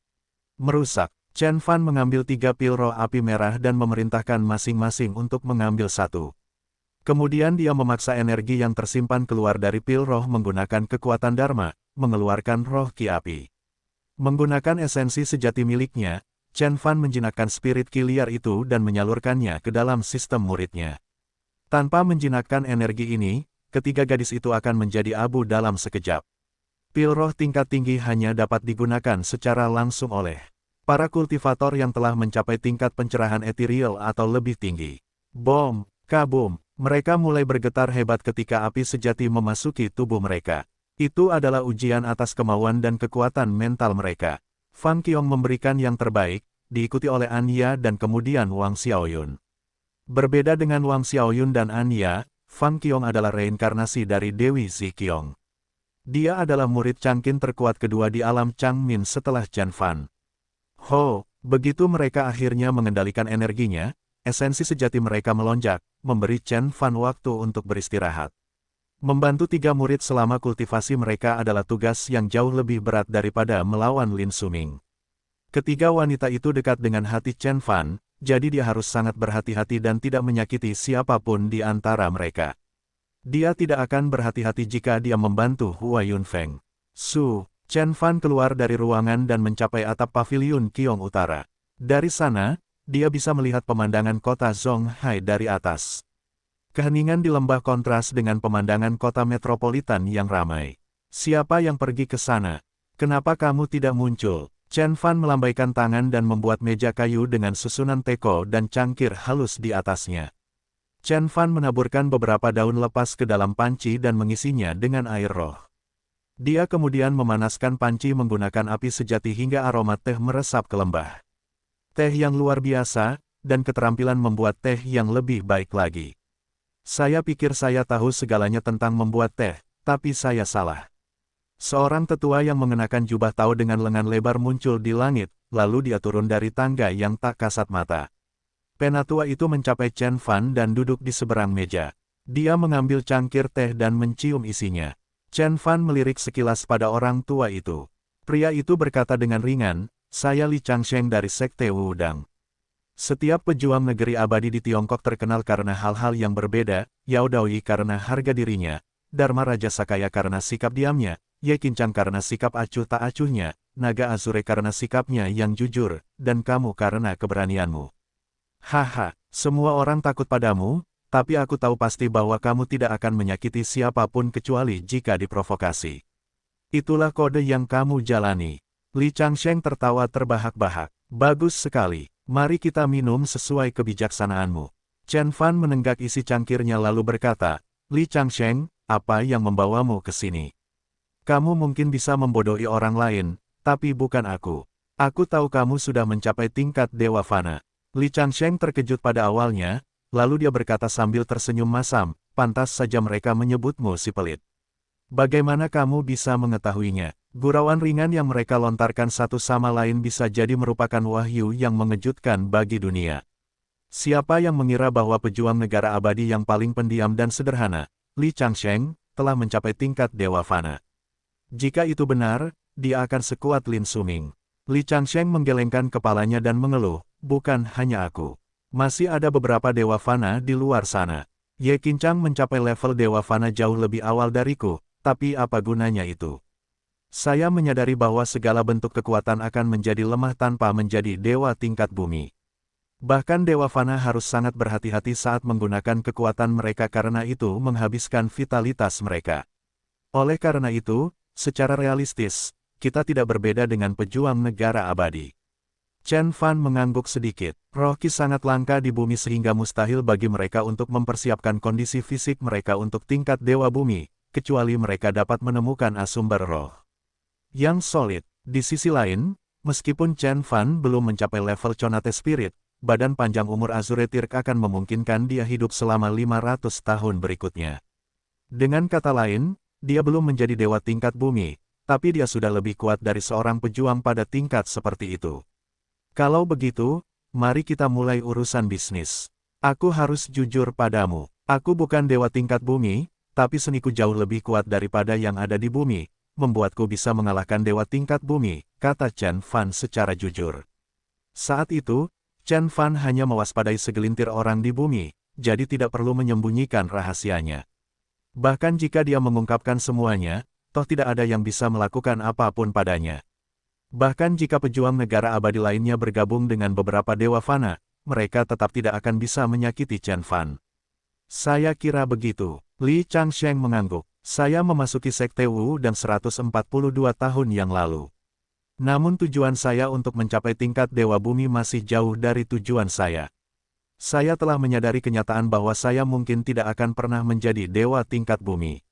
Merusak, Chen Fan mengambil 3 pil roh api merah dan memerintahkan masing-masing untuk mengambil satu. Kemudian dia memaksa energi yang tersimpan keluar dari pil roh menggunakan kekuatan Dharma, mengeluarkan roh Qi api. Menggunakan esensi sejati miliknya, Chen Fan menjinakkan spirit ki liar itu dan menyalurkannya ke dalam sistem muridnya. Tanpa menjinakkan energi ini, ketiga gadis itu akan menjadi abu dalam sekejap. Pil roh tingkat tinggi hanya dapat digunakan secara langsung oleh para kultivator yang telah mencapai tingkat pencerahan ethereal atau lebih tinggi. Bom, kabum, mereka mulai bergetar hebat ketika api sejati memasuki tubuh mereka. Itu adalah ujian atas kemauan dan kekuatan mental mereka. Fan Qiong memberikan yang terbaik, diikuti oleh Anya dan kemudian Wang Xiaoyun. Berbeda dengan Wang Xiaoyun dan Anya, Fan Qiong adalah reinkarnasi dari Dewi Ziqiong. Dia adalah murid Changqin terkuat kedua di alam Changmin setelah Chen Fan. Ho, begitu mereka akhirnya mengendalikan energinya, esensi sejati mereka melonjak, memberi Chen Fan waktu untuk beristirahat. Membantu tiga murid selama kultivasi mereka adalah tugas yang jauh lebih berat daripada melawan Lin Suming. Ketiga wanita itu dekat dengan hati Chen Fan, jadi dia harus sangat berhati-hati dan tidak menyakiti siapapun di antara mereka. Dia tidak akan berhati-hati jika dia membantu Hua Yunfeng. Chen Fan keluar dari ruangan dan mencapai atap paviliun Qiong Utara. Dari sana, dia bisa melihat pemandangan kota Zonghai dari atas. Keheningan di lembah kontras dengan pemandangan kota metropolitan yang ramai. Siapa yang pergi ke sana? Kenapa kamu tidak muncul? Chen Fan melambaikan tangan dan membuat meja kayu dengan susunan teko dan cangkir halus di atasnya. Chen Fan menaburkan beberapa daun lepas ke dalam panci dan mengisinya dengan air roh. Dia kemudian memanaskan panci menggunakan api sejati hingga aroma teh meresap ke lembah. Teh yang luar biasa, dan keterampilan membuat teh yang lebih baik lagi. Saya pikir saya tahu segalanya tentang membuat teh, tapi saya salah. Seorang tetua yang mengenakan jubah tau dengan lengan lebar muncul di langit, lalu dia turun dari tangga yang tak kasat mata. Penatua itu mencapai Chen Fan dan duduk di seberang meja. Dia mengambil cangkir teh dan mencium isinya. Chen Fan melirik sekilas pada orang tua itu. Pria itu berkata dengan ringan, "Saya Li Changsheng dari Sekte Wudang." Setiap pejuang negeri abadi di Tiongkok terkenal karena hal-hal yang berbeda, Yao Daoyi karena harga dirinya, Dharma Raja Sakaya karena sikap diamnya, Ye Qincang karena sikap acuh tak acuhnya, Naga Azure karena sikapnya yang jujur, dan kamu karena keberanianmu. Haha, semua orang takut padamu, tapi aku tahu pasti bahwa kamu tidak akan menyakiti siapapun kecuali jika diprovokasi. Itulah kode yang kamu jalani. Li Changsheng tertawa terbahak-bahak. Bagus sekali, mari kita minum sesuai kebijaksanaanmu. Chen Fan menenggak isi cangkirnya lalu berkata, Li Changsheng, apa yang membawamu ke sini? Kamu mungkin bisa membodohi orang lain, tapi bukan aku. Aku tahu kamu sudah mencapai tingkat Dewa Fana. Li Changsheng terkejut pada awalnya, lalu dia berkata sambil tersenyum masam, pantas saja mereka menyebutmu si pelit. Bagaimana kamu bisa mengetahuinya? Gurauan ringan yang mereka lontarkan satu sama lain bisa jadi merupakan wahyu yang mengejutkan bagi dunia. Siapa yang mengira bahwa pejuang negara abadi yang paling pendiam dan sederhana, Li Changsheng, telah mencapai tingkat Dewa Fana? Jika itu benar, dia akan sekuat Lin Suming. Li Changsheng menggelengkan kepalanya dan mengeluh, bukan hanya aku. Masih ada beberapa Dewa Fana di luar sana. Ye Qincang mencapai level Dewa Fana jauh lebih awal dariku, tapi apa gunanya itu? Saya menyadari bahwa segala bentuk kekuatan akan menjadi lemah tanpa menjadi dewa tingkat bumi. Bahkan Dewa Fana harus sangat berhati-hati saat menggunakan kekuatan mereka karena itu menghabiskan vitalitas mereka. Oleh karena itu, secara realistis, kita tidak berbeda dengan pejuang negara abadi. Chen Fan mengangguk sedikit. Roh Qi sangat langka di bumi sehingga mustahil bagi mereka untuk mempersiapkan kondisi fisik mereka untuk tingkat Dewa Bumi, kecuali mereka dapat menemukan sumber roh yang solid. Di sisi lain, meskipun Chen Fan belum mencapai level Conate Spirit, badan panjang umur Azure Tirk akan memungkinkan dia hidup selama 500 tahun berikutnya. Dengan kata lain, dia belum menjadi dewa tingkat bumi, tapi dia sudah lebih kuat dari seorang pejuang pada tingkat seperti itu. Kalau begitu, mari kita mulai urusan bisnis. Aku harus jujur padamu. Aku bukan dewa tingkat bumi, tapi seniku jauh lebih kuat daripada yang ada di bumi, membuatku bisa mengalahkan dewa tingkat bumi, kata Chen Fan secara jujur. Saat itu, Chen Fan hanya mewaspadai segelintir orang di bumi, jadi tidak perlu menyembunyikan rahasianya. Bahkan jika dia mengungkapkan semuanya, toh tidak ada yang bisa melakukan apapun padanya. Bahkan jika pejuang negara abadi lainnya bergabung dengan beberapa dewa fana, mereka tetap tidak akan bisa menyakiti Chen Fan. Saya kira begitu. Li Changsheng mengangguk. Saya memasuki Sekte Wu dan 142 tahun yang lalu. Namun tujuan saya untuk mencapai tingkat Dewa Bumi masih jauh dari tujuan saya. Saya telah menyadari kenyataan bahwa saya mungkin tidak akan pernah menjadi dewa tingkat bumi.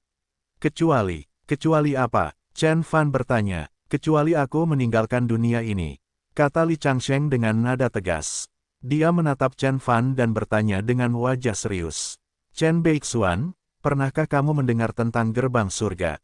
Kecuali apa? Chen Fan bertanya. Kecuali aku meninggalkan dunia ini, kata Li Changsheng dengan nada tegas. Dia menatap Chen Fan dan bertanya dengan wajah serius. Chen Beixuan, pernahkah kamu mendengar tentang gerbang surga?